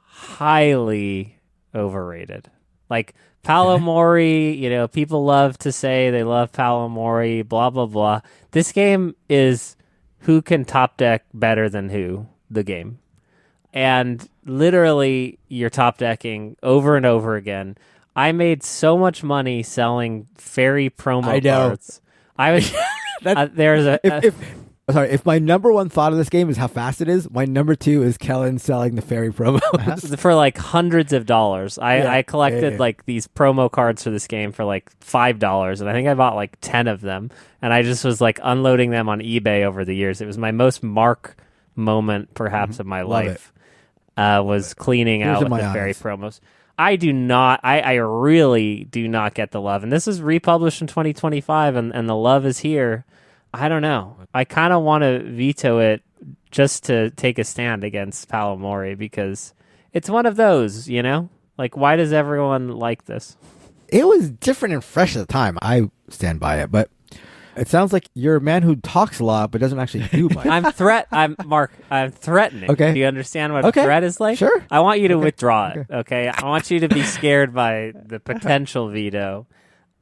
highly overrated. Like, Paolo Mori, people love to say they love Paolo Mori, blah, blah, blah. This game is who can top deck better than who, the game. And literally, you're top decking over and over again. I made so much money selling fairy promo cards. I was there's if my number one thought of this game is how fast it is, my number 2 is Kellen selling the fairy promos for like hundreds of dollars. I collected like these promo cards for this game for like $5, and I think I bought like 10 of them, and I just was like unloading them on eBay over the years. It was my most Mark moment perhaps of my life. Was cleaning out with the fairy promos. I really do not get the love, and this is republished in 2025, and the love is here. I don't know. I kind of want to veto it just to take a stand against Paolo Mori because it's one of those, Like, why does everyone like this? It was different and fresh at the time. I stand by it, but it sounds like you're a man who talks a lot but doesn't actually do much. I'm threatening. Okay. Do you understand what a threat is like? Sure. I want you to withdraw it, okay? I want you to be scared by the potential veto.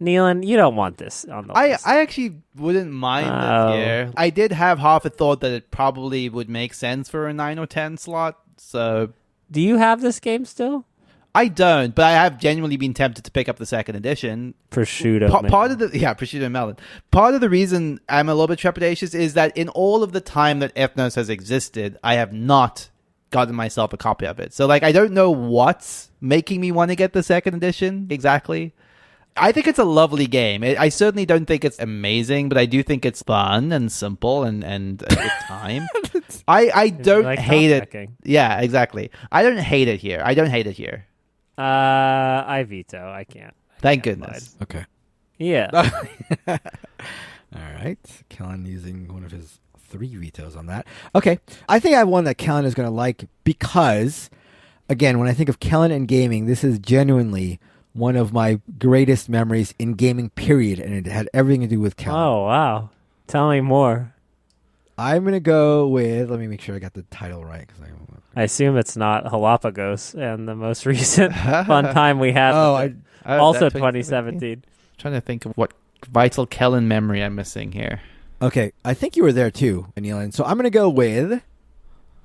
Nealon, you don't want this on the list. I actually wouldn't mind it here. I did have half a thought that it probably would make sense for a 9 or 10 slot. So, do you have this game still? I don't, but I have genuinely been tempted to pick up the second edition. Prosciutto. Prosciutto and Melon. Part of the reason I'm a little bit trepidatious is that in all of the time that Ethnos has existed, I have not gotten myself a copy of it. So, like, I don't know what's making me want to get the second edition exactly. I think it's a lovely game. I certainly don't think it's amazing, but I do think it's fun and simple and a good time. I don't like hate it. Yeah, exactly. I don't hate it here. I veto. I can't. Thank goodness. Okay. Yeah. All right. Kellen using one of his 3 vetoes on that. Okay. I think I have one that Kellen is going to like because, again, when I think of Kellen and gaming, this is genuinely one of my greatest memories in gaming, period, and it had everything to do with Kellen. Oh, wow. Tell me more. I'm going to go with, let me make sure I got the title right. I assume it's not Galapagos and the most recent fun time we had. Also 2017. Trying to think of what vital Kellen memory I'm missing here. Okay, I think you were there too, Nealon. So I'm going to go with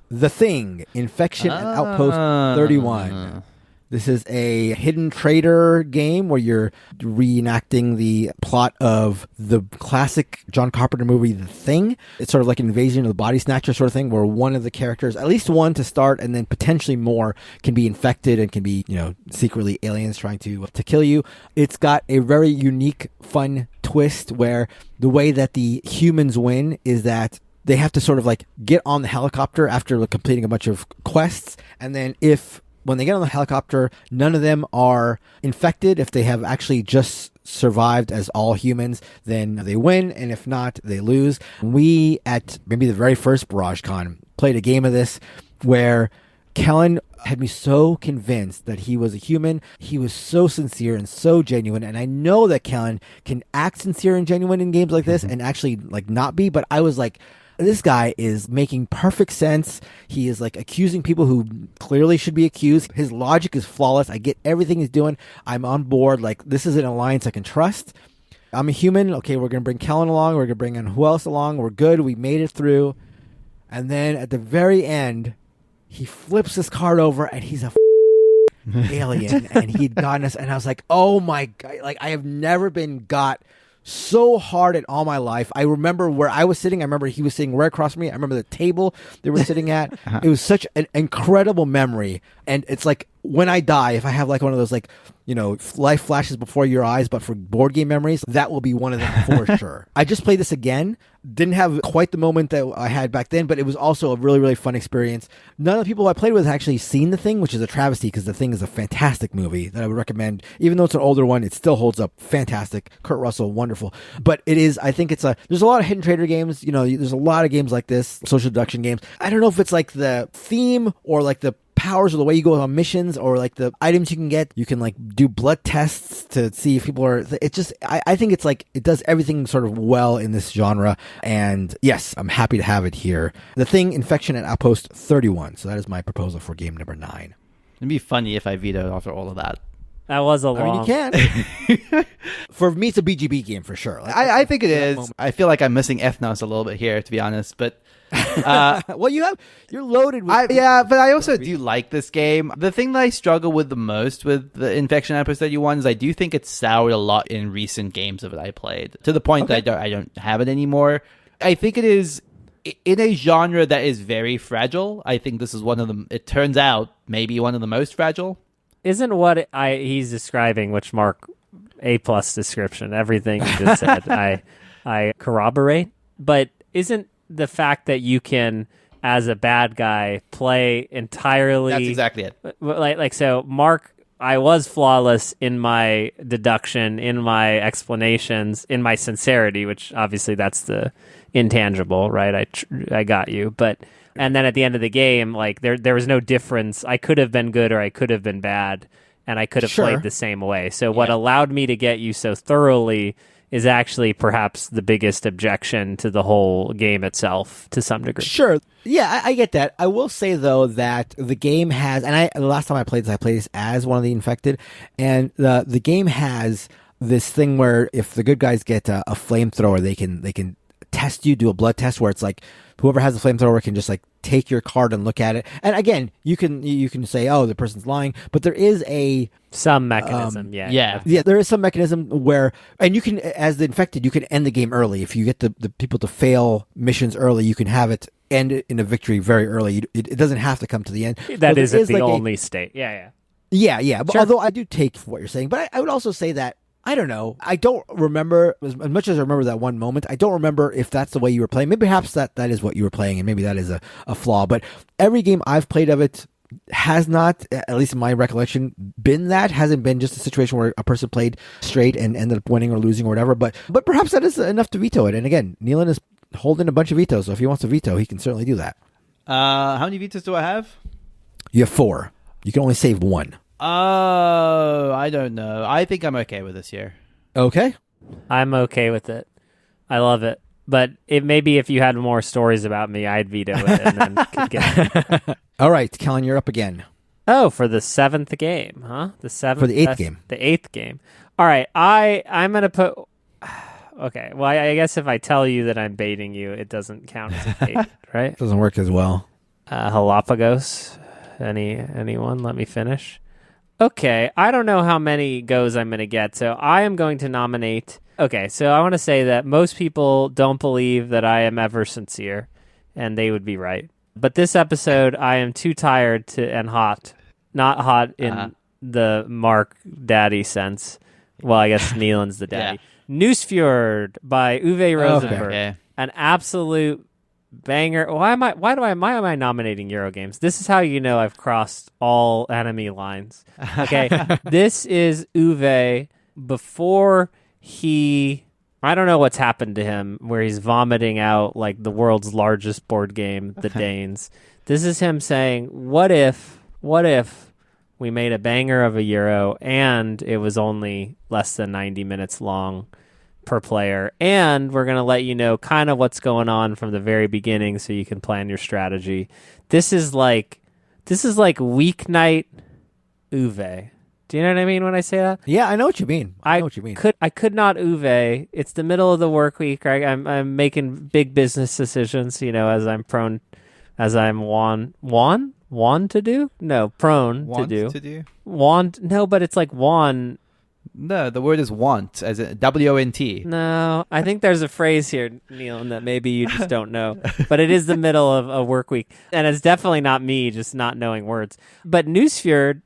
The Thing, Infection and Outpost 31. This is a hidden traitor game where you're reenacting the plot of the classic John Carpenter movie, The Thing. It's sort of like an Invasion of the Body Snatcher sort of thing, where one of the characters, at least one to start, and then potentially more, can be infected and can be, secretly aliens trying to kill you. It's got a very unique, fun twist where the way that the humans win is that they have to sort of like get on the helicopter after completing a bunch of quests, and then when they get on the helicopter, none of them are infected. If they have actually just survived as all humans, then they win. And if not, they lose. We, at maybe the very first BarageCon, played a game of this where Kellen had me so convinced that he was a human. He was so sincere and so genuine. And I know that Kellen can act sincere and genuine in games like this and actually like not be. But I was like, this guy is making perfect sense. He is like accusing people who clearly should be accused. His logic is flawless. I get everything he's doing. I'm on board. Like, this is an alliance I can trust. I'm a human. Okay, we're going to bring Kellen along. We're going to bring in who else along. We're good. We made it through. And then at the very end, he flips his card over and he's a alien. And he'd gotten us. And I was like, oh my God. Like, I have never been got so hard in all my life. I remember where I was sitting. I remember he was sitting right across from me. I remember the table they were sitting at. It was such an incredible memory. And it's like, when I die, if I have like one of those like, life flashes before your eyes, but for board game memories, that will be one of them for sure. I just played this again. Didn't have quite the moment that I had back then, but it was also a really, really fun experience. None of the people I played with had actually seen The Thing, which is a travesty because The Thing is a fantastic movie that I would recommend. Even though it's an older one, it still holds up fantastic. Kurt Russell, wonderful. But there's a lot of hidden trader games. There's a lot of games like this, social deduction games. I don't know if it's like the theme or like the powers or the way you go on missions or like the items you can get. You can like do blood tests to see if people are, I think it's like, it does everything sort of well in this genre. And yes, I'm happy to have it here. The Thing, Infection at Outpost 31. So that is my proposal for game number 9. It'd be funny if I vetoed after all of that. That was a long. I mean, you can. For me, it's a BGB game for sure. Like, I think it is. Moment. I feel like I'm missing Ethnos a little bit here, to be honest. But well, you're loaded with. But I also do like this game. The thing that I struggle with the most with the Infection Outpost 31 is I do think it's soured a lot in recent games of it I played, to the point that I don't have it anymore. I think it is in a genre that is very fragile. I think this is one of them. It turns out maybe one of the most fragile. Isn't what he's describing, which Mark A+ description, everything you just said, I corroborate. But isn't the fact that you can, as a bad guy, play entirely? That's exactly it. So, Mark, I was flawless in my deduction, in my explanations, in my sincerity, which obviously that's the intangible, right? I got you, but. And then at the end of the game, like there was no difference. I could have been good or I could have been bad, and I could have played the same way. So what allowed me to get you so thoroughly is actually perhaps the biggest objection to the whole game itself to some degree. Sure. Yeah, I get that. I will say, though, that the game has, and the last time I played this as one of the infected, and the game has this thing where if the good guys get a flamethrower, they can test you, do a blood test where it's like, whoever has the flamethrower can just like take your card and look at it. And again, you can say, oh, the person's lying, but there is some mechanism. Yeah, there is some mechanism where, and you can, as the infected, you can end the game early. If you get the people to fail missions early, you can have it end in a victory very early. It doesn't have to come to the end. That isn't the only state. Yeah. But sure. Although I do take what you're saying, but I would also say that, I don't know. I don't remember, as much as I remember that one moment, I don't remember if that's the way you were playing. Maybe perhaps that is what you were playing, and maybe that is a flaw. But every game I've played of it has not, at least in my recollection, been that. Hasn't been just a situation where a person played straight and ended up winning or losing or whatever. But perhaps that is enough to veto it. And again, Nealon is holding a bunch of vetoes, so if he wants to veto, he can certainly do that. How many vetoes do I have? You have 4. You can only save 1. Oh, I don't know. I think I'm okay with this year. Okay. I'm okay with it. I love it. But it maybe if you had more stories about me, I'd veto it and then could get it. All right, Kellen, you're up again. Oh, for the 7th game, huh? The 7th? For the 8th game. The 8th game. All right, I'm going to put... Okay, well, I guess if I tell you that I'm baiting you, it doesn't count as a bait, right? It doesn't work as well. Galapagos. Anyone? Let me finish. Okay, I don't know how many goes I'm going to get, so I am going to nominate... Okay, so I want to say that most people don't believe that I am ever sincere, and they would be right. But this episode, I am too tired and hot. Not hot in the Mark Daddy sense. Well, I guess Neelan's the daddy. Yeah. Nusfjord by Uwe Rosenberg. Okay. An absolute banger. Why am I nominating Eurogames? This is how you know I've crossed all enemy lines. Okay, this is Uwe before I don't know what's happened to him, where he's vomiting out like the world's largest board game, the Danes. This is him saying, what if we made a banger of a Euro and it was only less than 90 minutes long per player, and we're going to let you know kind of what's going on from the very beginning so you can plan your strategy. This is like weeknight Uwe. Do you know what I mean when I say that? Yeah, I know what you mean. I know what you mean. I could not Uwe. It's the middle of the work week. Right? I'm making big business decisions, as I'm prone to do? No, prone want to do. Want? No, but it's like want. No, the word is want, as in WONT. No, I think there's a phrase here, Neil, that maybe you just don't know. But it is the middle of a work week. And it's definitely not me just not knowing words. But Nusfjord,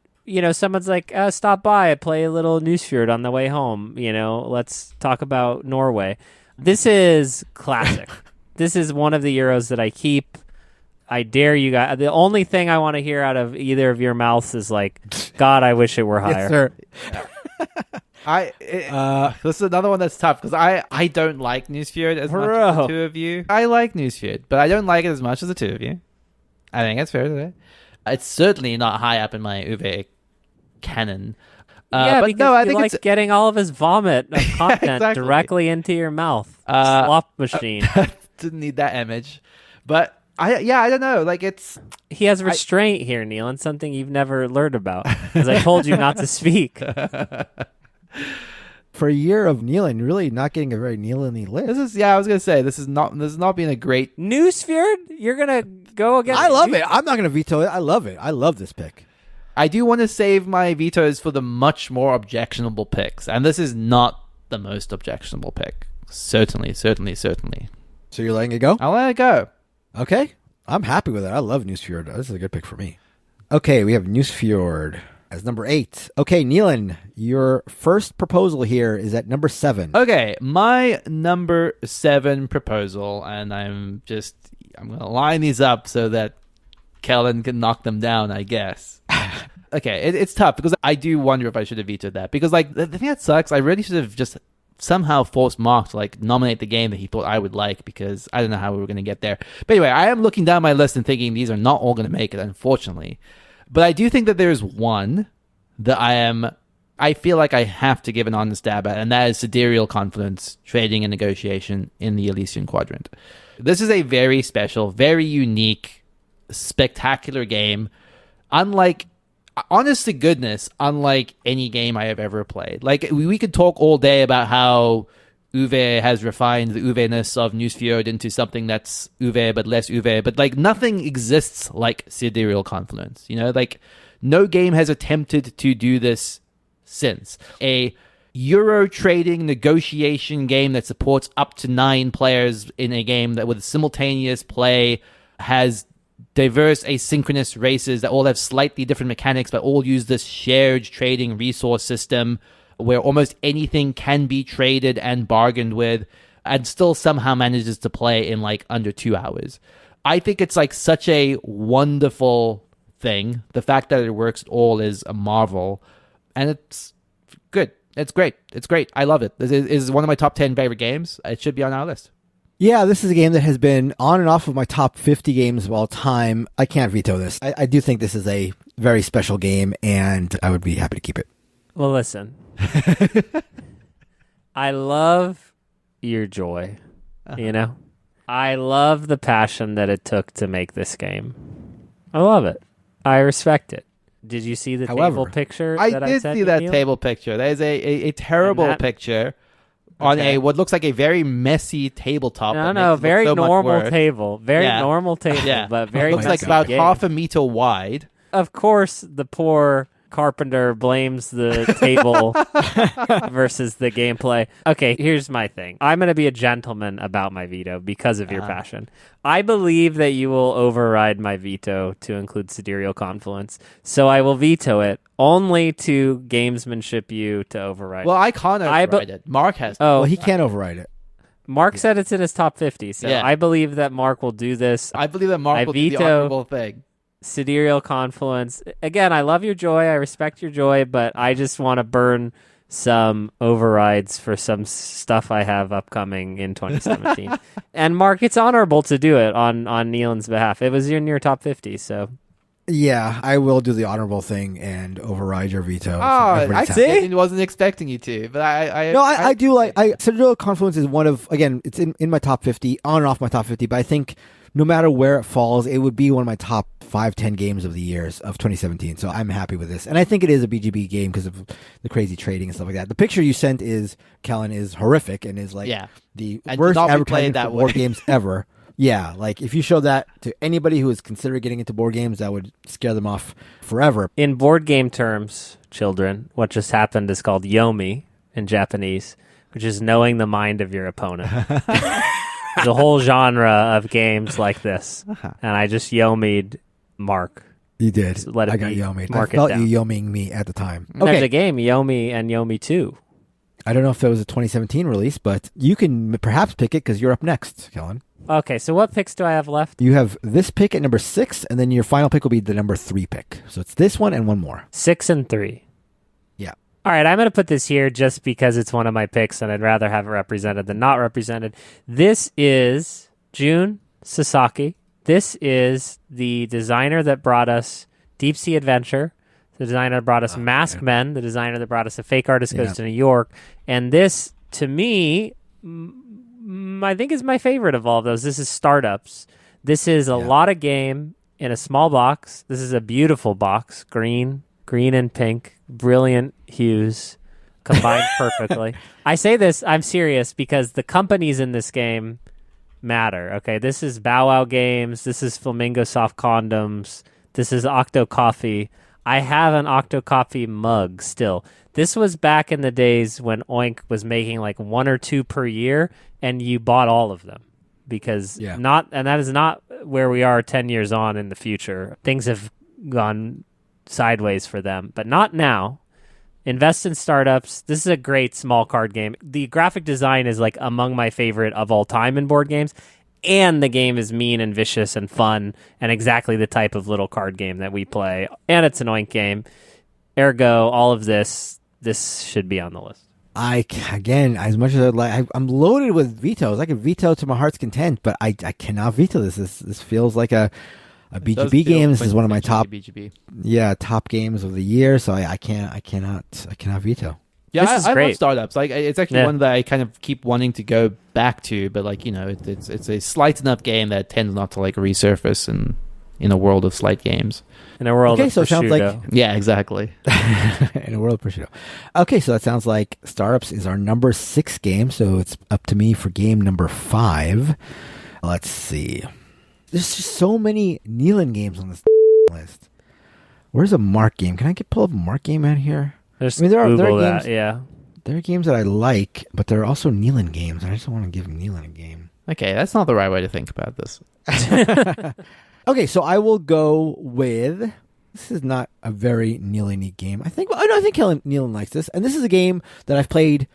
someone's like, stop by, play a little Nusfjord on the way home. Let's talk about Norway. This is classic. This is one of the Euros that I keep. I dare you guys. The only thing I want to hear out of either of your mouths is like, God, I wish it were higher. Yes, sir. This is another one that's tough because I don't like Nusfjord as much as the two of you. I like Nusfjord, but I don't like it as much as the two of you. I think it's fair to say. It's certainly not high up in my Uwe canon. But because no, I think it's getting all of his vomit of content directly into your mouth. Slop machine. Didn't need that image, but. I don't know. Like he has restraint here, Neil, and something you've never learned about. Because I told you not to speak. For a year of Neelan, really not getting a very Neelan-y list. I was gonna say this is not being a great Nusfjord. You're gonna go against. I love it. I'm not gonna veto it. I love it. I love this pick. I do want to save my vetoes for the much more objectionable picks, and this is not the most objectionable pick. Certainly. So you're letting it go? I'll let it go. Okay, I'm happy with it. I love Nusfjord. This is a good pick for me. Okay, we have Nusfjord as number 8. Okay, Neelan, your first proposal here is at number 7. Okay, my number 7 proposal, and I'm going to line these up so that Kellen can knock them down, I guess. Okay, it's tough because I do wonder if I should have vetoed that because the thing that sucks, I really should have just somehow forced Mark to nominate the game that he thought I would like because I don't know how we were going to get there. But anyway, I am looking down my list and thinking these are not all going to make it, unfortunately. But I do think that there's one that I feel like I have to give an honest stab at, and that is Sidereal Confluence, Trading and Negotiation in the Elysian Quadrant. This is a very special, very unique, spectacular game. Honest to goodness, unlike any game I have ever played. We could talk all day about how Uwe has refined the Uwe-ness of Nusfjord into something that's Uwe but less Uwe, but nothing exists like Sidereal Confluence. No game has attempted to do this since. A Euro trading negotiation game that supports up to 9 players in a game that with simultaneous play has diverse asynchronous races that all have slightly different mechanics but all use this shared trading resource system where almost anything can be traded and bargained with and still somehow manages to play in under 2 hours. I think it's such a wonderful thing. The fact that it works at all is a marvel, and it's good. It's great. I love it. This is one of my top 10 favorite games. It should be on our list. Yeah, this is a game that has been on and off of my top 50 games of all time. I can't veto this. I do think this is a very special game, and I would be happy to keep it. Well, listen. I love your joy, I love the passion that it took to make this game. I love it. I respect it. Did you see the table picture that I sent you? I did see that table picture. There's a terrible picture. On what looks like a very messy tabletop. No, very normal table. Normal table, but very it looks like about half a meter wide. Of course, the poor Carpenter blames the table versus the gameplay. Okay, here's my thing. I'm going to be a gentleman about my veto because of your passion. I believe that you will override my veto to include Sidereal Confluence, so I will veto it only to gamesmanship you to override Well, it. I can't override it. Mark has. Well, he can't override it. Mark said it's in his top 50, so I believe that Mark will do this. I believe that Mark will do the honorable thing. Sidereal Confluence. Again, I love your joy. I respect your joy, but I just want to burn some overrides for some stuff I have upcoming in 2017. And Mark, it's honorable to do it on Nealon's behalf. It was in your top 50, so... Yeah, I will do the honorable thing and override your veto. Oh, I wasn't expecting you to, but I do like. Sidereal Confluence is one of, again, it's in my top 50, on and off my top 50, but I think no matter where it falls, it would be one of my top 5-10 games of the years of 2017. So I'm happy with this. And I think it is a BGB game because of the crazy trading and stuff like that. The picture you sent Kellen, is horrific and is like the worst advertising for board games ever. Yeah, like if you show that to anybody who is considering getting into board games, that would scare them off forever. In board game terms, children, what just happened is called yomi in Japanese, which is knowing the mind of your opponent. There's a whole genre of games like this, and I just yomi'd Mark. You did. So I got yomi'd. I felt you yomiing me at the time. Okay. There's a game, Yomi and Yomi 2. I don't know if that was a 2017 release, but you can perhaps pick it because you're up next, Kellen. Okay, so what picks do I have left? You have this pick at number 6, and then your final pick will be the number 3 pick. So it's this one and one more. 6 and 3. Yeah. All right, I'm going to put this here just because it's one of my picks, and I'd rather have it represented than not represented. This is Jun Sasaki. This is the designer that brought us Deep Sea Adventure, the designer that brought us Masked Men, the designer that brought us A Fake Artist Goes to New York. And this, to me... I think is my favorite of all of those. This is Startups. This is a lot of game in a small box. This is a beautiful box. Green and pink. Brilliant hues combined perfectly. I say this, I'm serious, because the companies in this game matter. Okay, this is Bow Wow Games. This is Flamingo Soft Condoms. This is Octo Coffee. I have an Octo Coffee mug still. This was back in the days when Oink was making like 1 or 2 per year, and you bought all of them because and that is not where we are 10 years on in the future. Things have gone sideways for them, but not now. Invest in Startups. This is a great small card game. The graphic design is like among my favorite of all time in board games, and the game is mean and vicious and fun and exactly the type of little card game that we play. And it's an Oink game. Ergo, all of this should be on the list. Again, as much as I'd like, I'm loaded with vetoes. I could veto to my heart's content, but I cannot veto this. This feels like a BGB game. This is one of my top games of the year. So I cannot veto. Yeah, I great. love Startups. Like it's actually one that I kind of keep wanting to go back to, but like it's a slight enough game that tends not to like resurface in a world of slight games. In a world of so it sounds like exactly. In a world of prosciutto. Okay, so that sounds like Startups is our number 6 game. So it's up to me for game number 5. Let's see. There's just so many Nealon games on this list. Where's a Mark game? Can I pull up a Mark game out here? There are games. There are games that I like, but there are also Nealon games, and I just don't want to give Nealon a game. Okay, that's not the right way to think about this. Okay, so I will go with... This is not a very Nealon-y game. I think Nealon likes this, and this is a game that I've played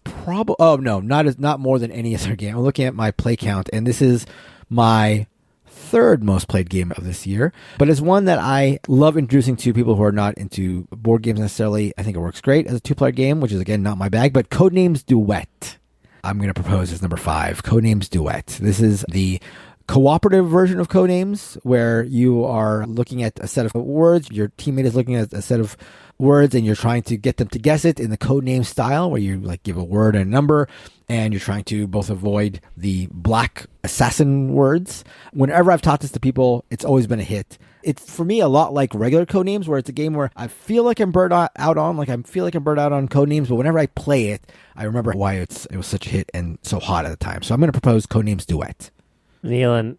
not more than any other game. I'm looking at my play count, and this is my 3rd most played game of this year, but it's one that I love introducing to people who are not into board games necessarily. I think it works great as a 2-player game, which is again not my bag, but Codenames Duet. I'm going to propose as number 5, Codenames Duet. This is the cooperative version of Codenames, where you are looking at a set of words, your teammate is looking at a set of words, and you're trying to get them to guess it in the Codename style, where you like give a word and a number, and you're trying to both avoid the black assassin words. Whenever I've taught this to people, it's always been a hit. It's, for me, a lot like regular Codenames, where it's a game where I feel like I'm burnt out on Codenames, but whenever I play it, I remember why it was such a hit and so hot at the time. So I'm going to propose Codenames Duet. Nealon,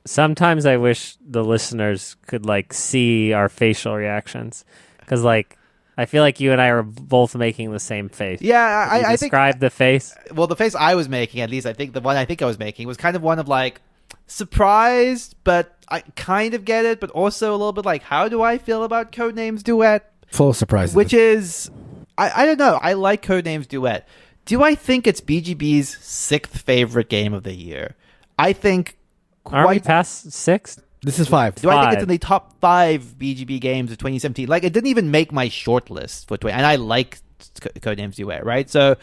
sometimes I wish the listeners could like see our facial reactions. Because, like, I feel like you and I are both making the same face. Yeah, I think... Describe the face. Well, the face I was making, at least, I think the one I think I was making was kind of one of, like, surprised, but I kind of get it, but also a little bit like, how do I feel about Codenames Duet? Full of surprises. Which is... I don't know. I like Codenames Duet. Do I think it's BGB's 6th favorite game of the year? I think... Aren't we past 6? This is 5. Do I think it's in the top 5 BGB games of 2017? Like, it didn't even make my shortlist for 20, and I like Codenames Duet, right? So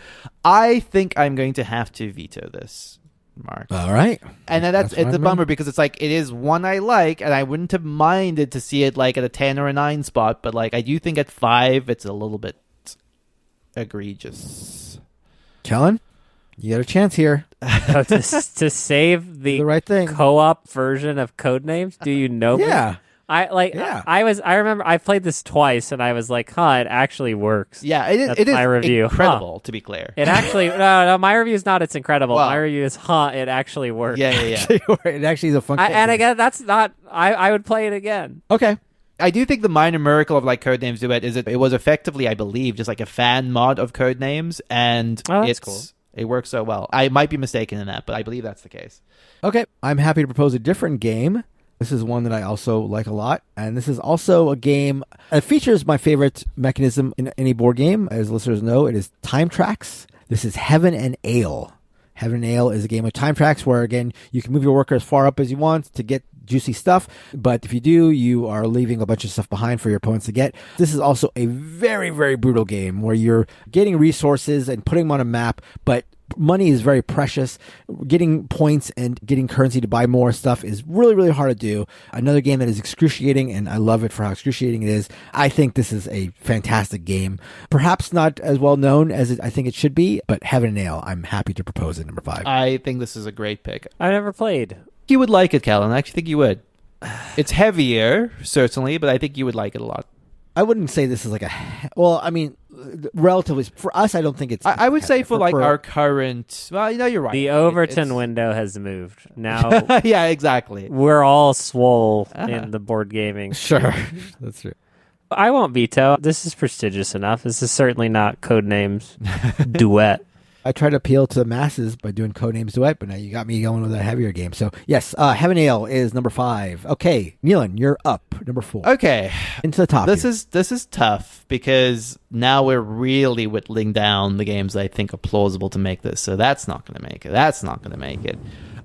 I think I'm going to have to veto this, Mark. All right. And then it's a bummer because it's like, it is one I like, and I wouldn't have minded to see it like at a 10 or a 9 spot, but like, I do think at 5, it's a little bit egregious. Kellen, you got a chance here. To save the right thing. Co-op version of Codenames. Do you know? Yeah. I remember I played this twice and I was like, it actually works. Yeah, it is my review. Incredible, to be clear. It actually no, my review is not it's incredible. Well, my review is it actually works. Yeah. It actually is a fun game. And again, that's not I would play it again. Okay. I do think the minor miracle of like Codenames Duet is it was effectively, I believe, just like a fan mod of Codenames, and that's cool. It works so well. I might be mistaken in that, but I believe that's the case. Okay, I'm happy to propose a different game. This is one that I also like a lot, and this is also a game that features my favorite mechanism in any board game. As listeners know, it is time tracks. This is Heaven and Ale. Heaven and Ale is a game of time tracks where, again, you can move your worker as far up as you want to get juicy stuff, but if you do, you are leaving a bunch of stuff behind for your opponents to get. This is also a very, very brutal game where you're getting resources and putting them on a map, but money is very precious. Getting points and getting currency to buy more stuff is really, really hard to do. Another game that is excruciating, and I love it for how excruciating it is. I think this is a fantastic game. Perhaps not as well known as I think it should be, but Heaven and Ale, I'm happy to propose at number 5. I think this is a great pick. I never played. You would like it, Callan. I actually think you would. It's heavier, certainly, but I think you would like it a lot. I wouldn't say this is like relatively for us. I don't think it's. I would say for our current. Well, you're right. The Overton window has moved now. Yeah, exactly. We're all swole in the board gaming. Sure, that's true. I won't veto. This is prestigious enough. This is certainly not Codenames Duet. I tried to appeal to the masses by doing Codenames Duet, but now you got me going with a heavier game. So, yes, Heaven and Ale is number 5. Okay, Neelan, you're up. Number 4. Okay. Into the top. This is tough because now we're really whittling down the games that I think are plausible to make this. So that's not going to make it.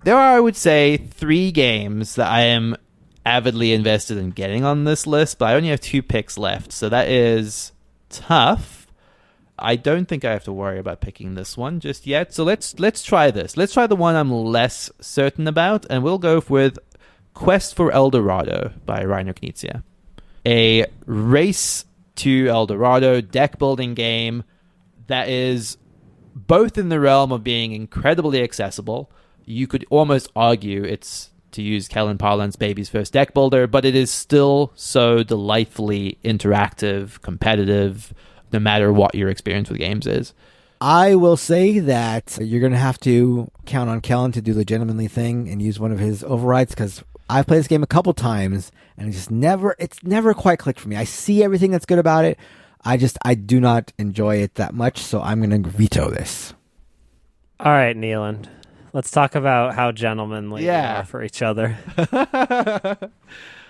There are, I would say, 3 games that I am avidly invested in getting on this list, but I only have 2 picks left. So that is tough. I don't think I have to worry about picking this one just yet. So let's try this. Let's try the one I'm less certain about, and we'll go with Quest for El Dorado by Reiner Knizia. A race to El Dorado deck building game that is both in the realm of being incredibly accessible. You could almost argue it's, to use Kellen Parlant's, baby's first deck builder, but it is still so delightfully interactive, competitive, no matter what your experience with games is. I will say that you're going to have to count on Kellen to do the gentlemanly thing and use one of his overrides, because I've played this game a couple times and it's never quite clicked for me. I see everything that's good about it. I do not enjoy it that much, so I'm going to veto this. All right, Neeland. Let's talk about how gentlemanly we are for each other.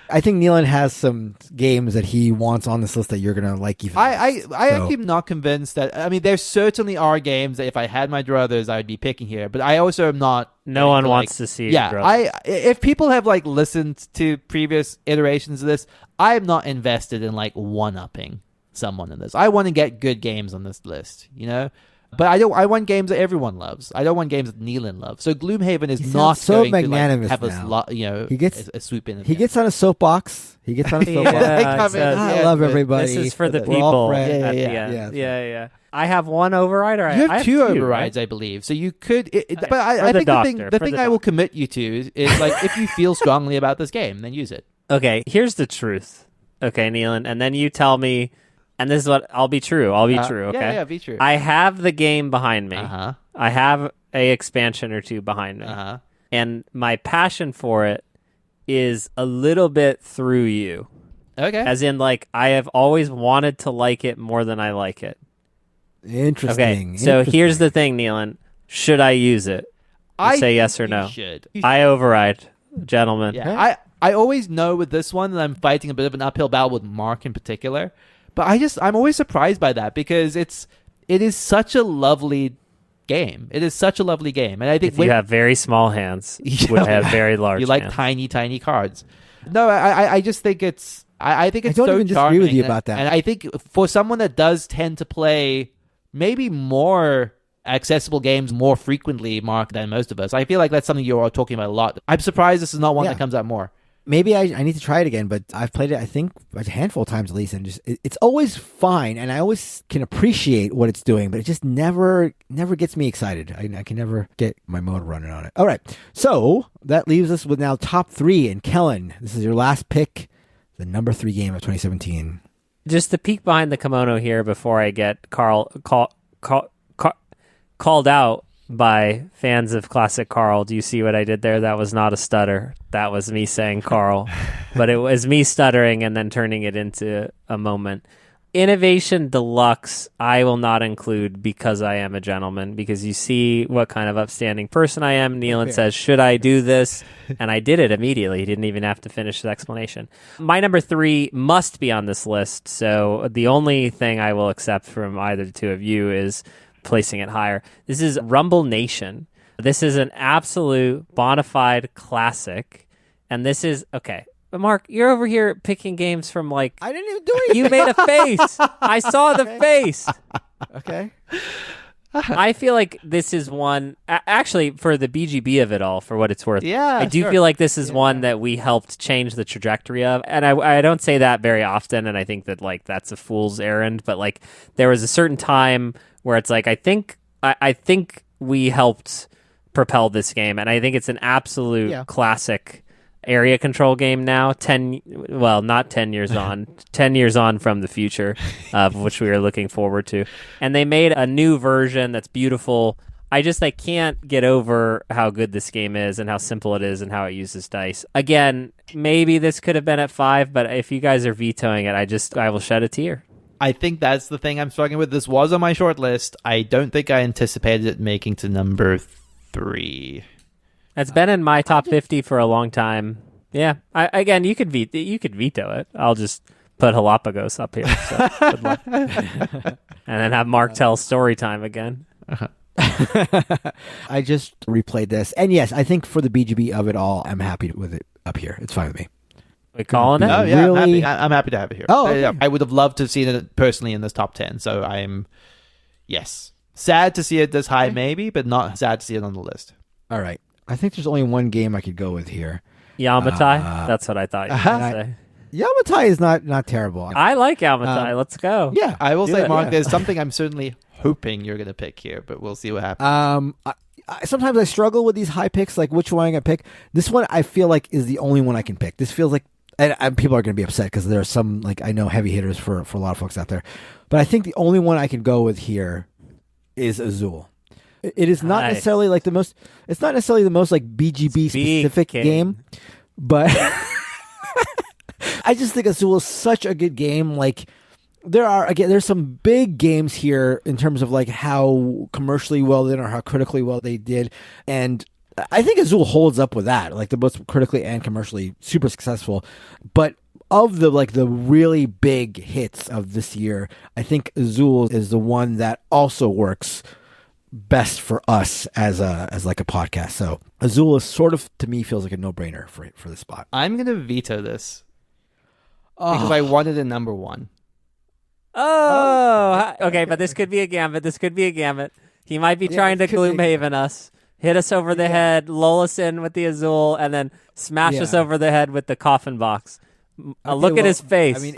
I think Neelan has some games that he wants on this list that you're going to like even I actually am not convinced that... I mean, there certainly are games that if I had my druthers, I would be picking here, but I also am not... No one wants to see your druthers. If people have listened to previous iterations of this, I'm not invested in one-upping someone in this. I want to get good games on this list, But I want games that everyone loves. I don't want games that Neelan loves. So Gloomhaven is not so going magnanimous to now. he gets a swoop in. He gets on a soapbox. I love everybody. This is for the people. Yeah. I have one override. Or you have 2 overrides, right? I believe. So you could. But I think the thing I will commit you to is if you feel strongly about this game, then use it. Okay, here's the truth. Okay, Neelan, and then you tell me. And this is what I'll be true. I'll be true. Okay. Yeah, be true. I have the game behind me. Uh-huh. I have a expansion or 2 behind me. Uh-huh. And my passion for it is a little bit through you. Okay. As in, like, I have always wanted to like it more than I like it. Interesting. Okay, so here's the thing, Neelan. Should I use it? Say yes or no. Should. I override, gentlemen. Yeah, I always know with this one that I'm fighting a bit of an uphill battle with Mark in particular, but I'm always surprised by that because it is such a lovely game. It is such a lovely game, and I think if you have very small hands, you would have very large. You like hands. tiny cards. No, I just think it's. I think it's I don't so even charming, disagree with you about that. And I think for someone that does tend to play maybe more accessible games more frequently, Mark, than most of us, I feel like that's something you're talking about a lot. I'm surprised this is not one that comes out more. Maybe I need to try it again, but I've played it, I think, a handful of times at least, and just it's always fine, and I always can appreciate what it's doing, but it just never gets me excited. I can never get my motor running on it. All right, so that leaves us with now top 3, and Kellen, this is your last pick, the number 3 game of 2017. Just to peek behind the kimono here before I get called out by fans of classic Carl. Do you see what I did there? That was not a stutter. That was me saying Carl. But it was me stuttering and then turning it into a moment. Innovation Deluxe, I will not include because I am a gentleman, because you see what kind of upstanding person I am. Neelan says, should I do this? And I did it immediately. He didn't even have to finish the explanation. My number 3 must be on this list, so the only thing I will accept from either the two of you is placing it higher. This is Rumble Nation. This is an absolute bona fide classic, and this is, okay, Mark, you're over here picking games from like... I didn't even do it. You made a face. I saw the face. Okay. I feel like this is one... Actually, for the BGB of it all, for what it's worth, I do feel like this is one that we helped change the trajectory of. And I don't say that very often, and I think that like that's a fool's errand. But like there was a certain time where it's like, I think we helped propel this game. And I think it's an absolute classic area control game now, not 10 years on, 10 years on from the future, which we are looking forward to. And they made a new version that's beautiful. I can't get over how good this game is and how simple it is and how it uses dice. Again, maybe this could have been at 5, but if you guys are vetoing it, I will shed a tear. I think that's the thing I'm struggling with. This was on my short list. I don't think I anticipated it making to number 3. It's been in my top 50 for a long time. Yeah. You could veto it. I'll just put Galapagos up here. So good luck. And then have Mark tell story time again. I just replayed this. And yes, I think for the BGB of it all, I'm happy with it up here. It's fine with me. We calling it? Oh, yeah, really... I'm happy to have it here. Oh, okay. I would have loved to have seen it personally in this top 10. So yes. Sad to see it this high, maybe, but not sad to see it on the list. All right. I think there's only one game I could go with here. Yamatai? That's what I thought you were going to say. Yamatai is not terrible. I like Yamatai. Let's go. Yeah. I will say, Mark, there's something I'm certainly hoping you're going to pick here, but we'll see what happens. Sometimes I struggle with these high picks, like which one I'm going to pick. This one I feel like is the only one I can pick. This feels like, and people are going to be upset because there are some, like, I know heavy hitters for a lot of folks out there. But I think the only one I can go with here is Azul. It is not necessarily like the most. It's not necessarily the most like BGB specific game, but I just think Azul is such a good game. Like there's some big games here in terms of like how commercially well they did or how critically well they did, and I think Azul holds up with that. Like the both critically and commercially super successful, but of the really big hits of this year, I think Azul is the one that also works best for us as like a podcast. So Azul is sort of, to me, feels like a no-brainer for this spot. I'm gonna veto this because I wanted a number 1. Okay, but this could be a gambit. He might be trying to Gloomhaven us, hit us over the head, lull us in with the Azul, and then smash us over the head with the coffin box. Look at his face. I mean,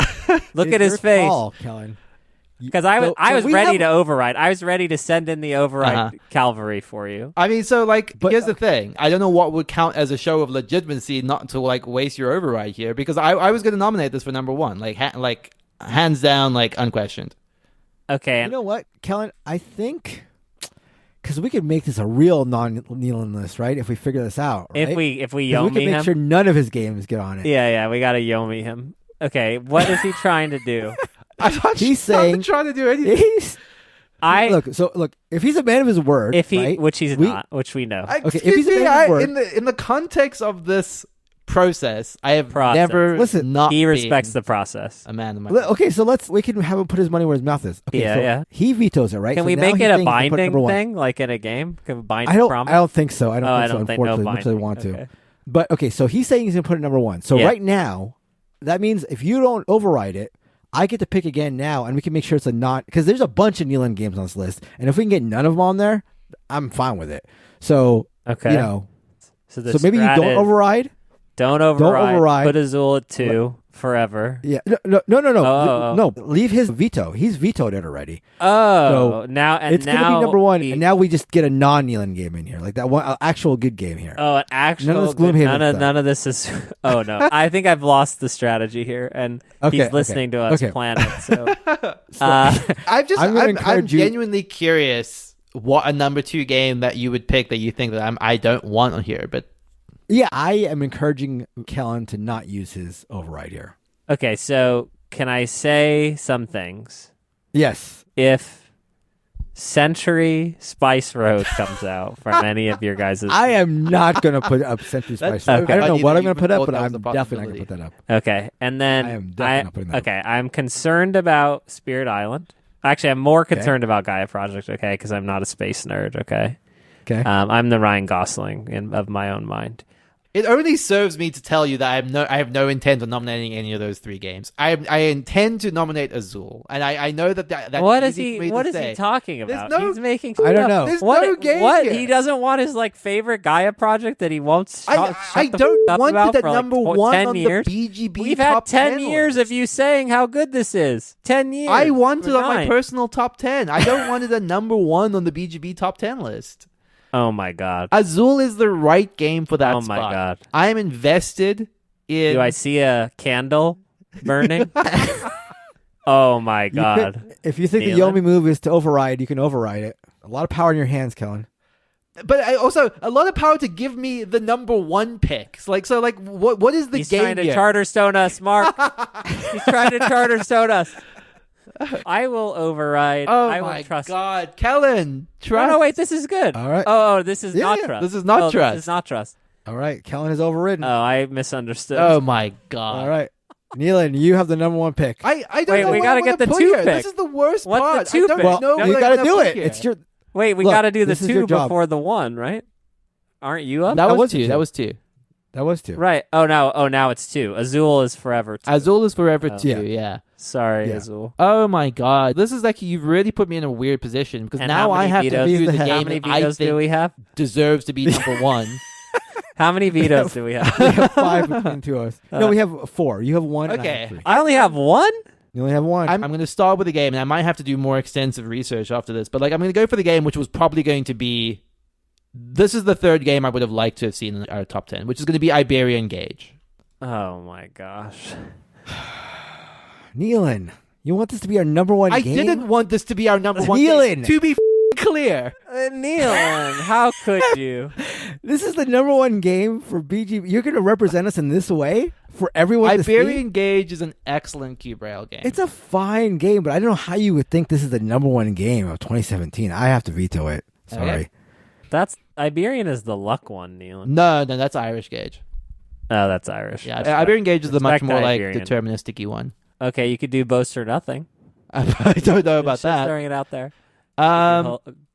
look at his face, call, Kellen. Because I was ready to override. I was ready to send in the override cavalry for you. I mean, so here's the thing. I don't know what would count as a show of legitimacy not to waste your override here, because I was going to nominate this for number 1, hands down, unquestioned. Okay. You know what, Kellen? I think because we could make this a real non-Neelan list, right? If we figure this out, right? If we Yomi him, we can make sure none of his games get on it. Yeah, we got to Yomi him. Okay, what is he trying to do? He's saying trying to do anything. Look. If he's a man of his word, right? Which he's not, which we know. Okay, if he's a man of his word, in the context of this process, I have never not. He respects the process. A man of my okay, so we can have him put his money where his mouth is. Okay, yeah. He vetoes it, right? Can we make it a binding thing, like in a game? Can we bind promise? I don't think so. I don't think so. Unfortunately, much as I want to. But okay, so he's saying he's gonna put it number 1. So right now, that means if you don't override it, I get to pick again now, and we can make sure it's a non, because there's a bunch of Nealon games on this list, and if we can get none of them on there, I'm fine with it. So so maybe you don't override. Don't override. Put Azul at 2 forever. Yeah. No. Leave his veto. He's vetoed it already. Oh, so now it's going to be number 1, and now we just get a non-Nealon game in here, like that one actual good game here. Oh, an actual. None of this is. Oh no, I think I've lost the strategy here, and he's listening to us plan it. So, I'm genuinely curious what a number 2 game that you would pick that you think that I don't want on here, but. Yeah, I am encouraging Kellen to not use his override here. Okay, so can I say some things? Yes. If Century Spice Road comes out from any of your guys'... I am not going to put up Century Spice Road. Okay. I don't know what I'm going to put up, but I'm definitely not going to put that up. Okay, and then... I am definitely not putting that up. Okay, I'm concerned about Spirit Island. Actually, I'm more concerned about Gaia Project, okay, because I'm not a space nerd, okay? Okay. I'm the Ryan Gosling of my own mind. It only serves me to tell you that I have no intent of nominating any of those 3 games. I intend to nominate Azul, and I know that what is he talking about? He's making. I don't know. There's no game. What here. He doesn't want his favorite Gaia project that he won't. I don't want it at number 1 on the BGB. We've had 10 years of you saying how good this is. 10 years. I want it on my personal top 10. I don't want it at number 1 on the BGB top 10 list. Oh my god. Azul is the right game for that spot. Oh my god. I am invested in... Do I see a candle burning? Oh my god. If you think the Yomi move is to override, you can override it. A lot of power in your hands, Kellen. But I also a lot of power to give me the number 1 pick. What is the He's game trying to here? Charterstone us, Mark. He's trying to Charterstone us. I will override. I will trust. Oh my god, Kellen, trust. No, wait, this is good. All right. Oh, this is not trust. This is not trust. This is not trust. All right, Kellen is overridden. Oh, I misunderstood. Oh my god. All right, Nealon, you have the number 1 pick. I don't know. We gotta get the 2 here. pick. This is the worst What's part. the 2 pick? Well, you gotta do it. It's your. Wait, we gotta do the 2 before the 1, right? Aren't you up? That was 2. That was 2. That was 2. Right. Now it's 2. Azul is forever 2. Azul is forever 2. Yeah. Sorry, Azul. Oh my god, this is like you've really put me in a weird position because now I have to do the game. How many vetoes do we have? Deserves to be number 1. How many vetoes do we have? We have 5 between 2 of us. No, we have 4. You have 1. Okay. And I have 3. I only have 1. You only have 1. I'm going to start with a game, and I might have to do more extensive research after this. But I'm going to go for the game, which was probably going to be. This is the 3rd game I would have liked to have seen in our top 10, which is going to be Iberian Gauge. Oh my gosh, Nealon, you want this to be our number 1 game? I didn't want this to be our number 1 Nealon. game. To be clear. Nealon, how could you? This is the number 1 game for BG. You're going to represent us in this way for everyone to see? Iberian Gauge is an excellent cube rail game. It's a fine game, but I don't know how you would think this is the number 1 game of 2017. I have to veto it. Sorry. Okay. That's Iberian is the luck one, Nealon. No, that's Irish Gauge. Oh, that's Irish. Yeah, Iberian Gauge is the much more Iberian. deterministic-y one. Okay, you could do boast or nothing. I don't know about Just that. throwing it out there.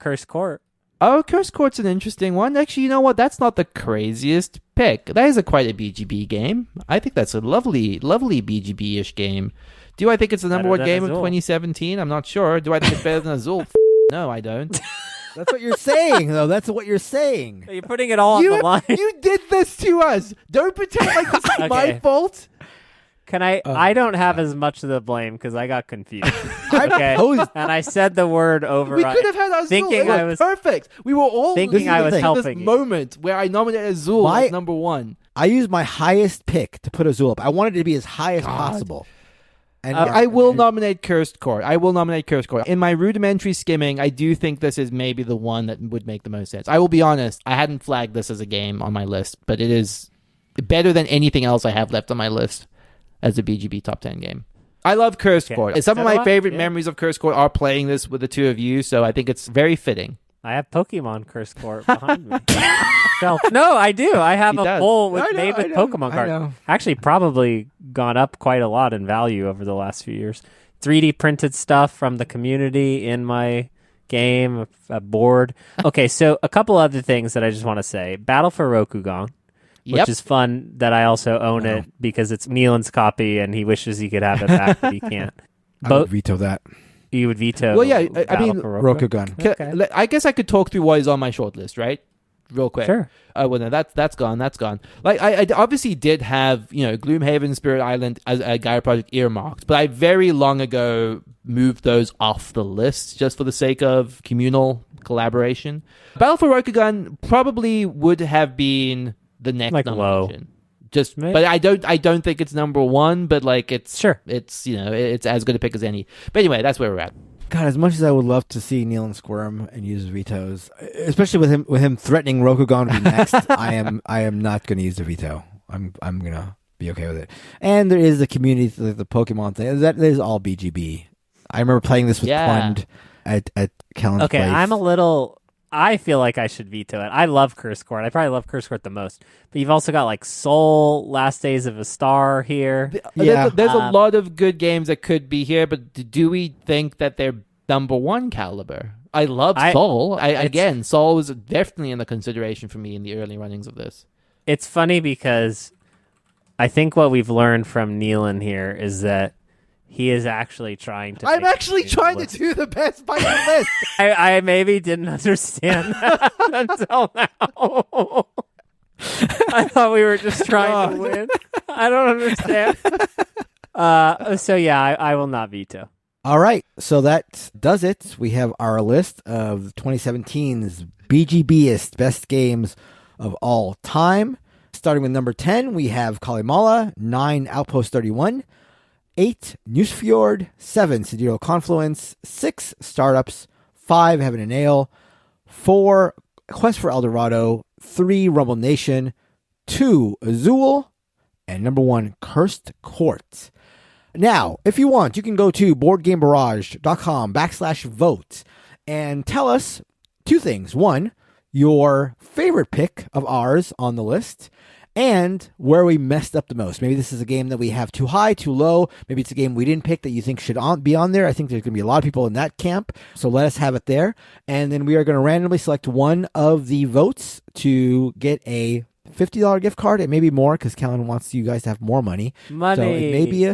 Cursed Court. Oh, Cursed Court's an interesting one. Actually, you know what? That's not the craziest pick. That is quite a BGB game. I think that's a lovely BGB-ish game. Do I think it's the number 1 game Azul. of 2017? I'm not sure. Do I think it's better than Azul? No, I don't. That's what you're saying, though. That's what you're saying. You're putting it all on the line. You did this to us. Don't pretend like this is my fault. Can I? I don't have as much of the blame because I got confused. Okay, and I said the word over. We could have had Azul. Thinking it was perfect. We were all thinking I was helping this you. moment where I nominated Azul as number 1. I used my highest pick to put Azul up. I wanted it to be as high as possible. And I will nominate Cursed Court. In my rudimentary skimming, I do think this is maybe the one that would make the most sense. I will be honest, I hadn't flagged this as a game on my list, but it is better than anything else I have left on my list. as a BGB top 10 game. I love Curse Court. Some of my favorite memories of Curse Court are playing this with the two of you, so I think it's very fitting. I have Pokemon Curse Court behind me. No, I do. I have a bowl made with Pokemon cards. Actually, probably gone up quite a lot in value over the last few years. 3D printed stuff from the community in my game, a board. Okay, so a couple other things that I just want to say. Battle for Rokugan, which is fun that I also own it because it's Nealon's copy and he wishes he could have it back, but he can't. I would veto that. You would veto. Well, yeah, I mean, Rokugan. Okay. I guess I could talk through what is on my shortlist, right? Real quick. Sure. Well, no, that's gone. That's gone. Like, I obviously did have, Gloomhaven, Spirit Island as a Gaia project earmarked, but I very long ago moved those off the list just for the sake of communal collaboration. Battle for Rokugan probably would have been the next nomination. But I don't think it's number one. But like, it's it's as good a pick as any. But anyway, that's where we're at. God, as much as I would love to see Nealon squirm and use vetoes, especially with him threatening Rokugan to be next, I am not going to use the veto. I'm gonna be okay with it. And there is the community, the Pokemon thing. That is all BGB. I remember playing this with Plund at Callan's place. I feel like I should veto it. I love Curse Court. I probably love Curse Court the most. But you've also got like Soul, Last Days of a Star here. There's a lot of good games that could be here, but do we think that they're number one caliber? I love Soul. Again, Soul was definitely in the consideration for me in the early runnings of this. It's funny because I think what we've learned from Nealon here is that he is actually trying to... I'm actually trying to do the best by the list. I maybe didn't understand that until now. I thought we were just trying to win. I don't understand. So yeah, I will not veto. All right, so that does it. We have our list of 2017's BGBist best games of all time. Starting with number 10, we have Calimala, 9 Outpost 31, 8 Nusfjord, 7 Sidereal Confluence, 6 Startups, 5 Heaven and Ale, 4 Quest for El Dorado, 3 Rumble Nation, 2 Azul, and number 1 Cursed Court. Now, if you want, you can go to boardgamebarrage.com/vote and tell us 2 things. 1, your favorite pick of ours on the list, and where we messed up the most. Maybe this is a game that we have too high, too low. Maybe it's a game we didn't pick that you think should be on there. I think there's going to be a lot of people in that camp. So let us have it there. And then we are going to randomly select one of the votes to get a $50 gift card. It may be more because Callan wants you guys to have more money. So it may be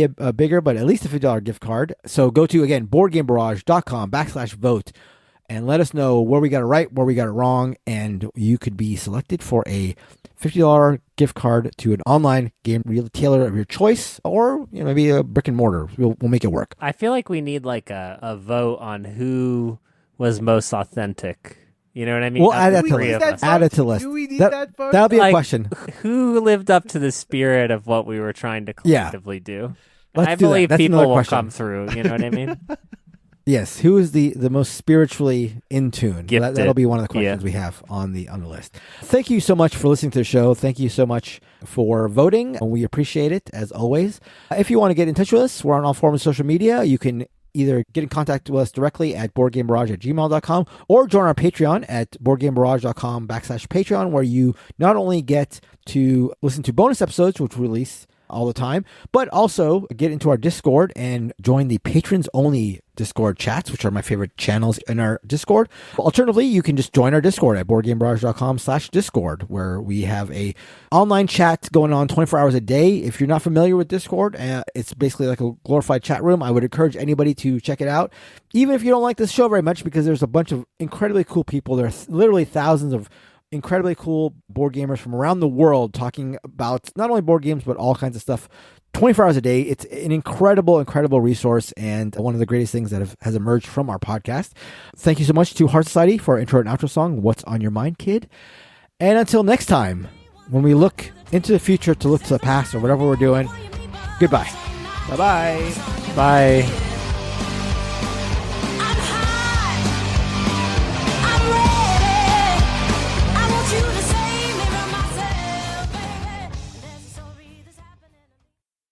a bigger, but at least a $50 gift card. So go to, again, boardgamebarrage.com/vote. And let us know where we got it right, where we got it wrong, and you could be selected for a $50 gift card to an online game retailer of your choice, or maybe a brick and mortar. We'll make it work. I feel like we need like a vote on who was most authentic. You know what I mean? We'll add it to the list. Do we need that vote? That'll be a question. Who lived up to the spirit of what we were trying to collectively do? I do believe that. people will come through. You know what I mean? Yes, who is the most spiritually in tune? That'll be one of the questions we have on the list. Thank you so much for listening to the show. Thank you so much for voting. We appreciate it, as always. If you want to get in touch with us, we're on all forms of social media. You can either get in contact with us directly at boardgamebarrage@gmail.com or join our Patreon at boardgamebarrage.com/Patreon, where you not only get to listen to bonus episodes, which we release all the time, but also get into our Discord and join the patrons only Discord chats, which are my favorite channels in our Discord. Alternatively, you can just join our Discord at boardgamebarrage.com/Discord, where we have a online chat going on 24 hours a day. If you're not familiar with Discord, it's basically like a glorified chat room. I would encourage anybody to check it out, even if you don't like this show very much, because there's a bunch of incredibly cool people. There are literally thousands of incredibly cool board gamers from around the world talking about not only board games, but all kinds of stuff 24 hours a day. It's an incredible, incredible resource, and one of the greatest things that has emerged from our podcast. Thank you so much to Heart Society for our intro and outro song, What's on Your Mind, Kid? And until next time, when we look into the future to look to the past or whatever we're doing, goodbye. Bye-bye. Bye.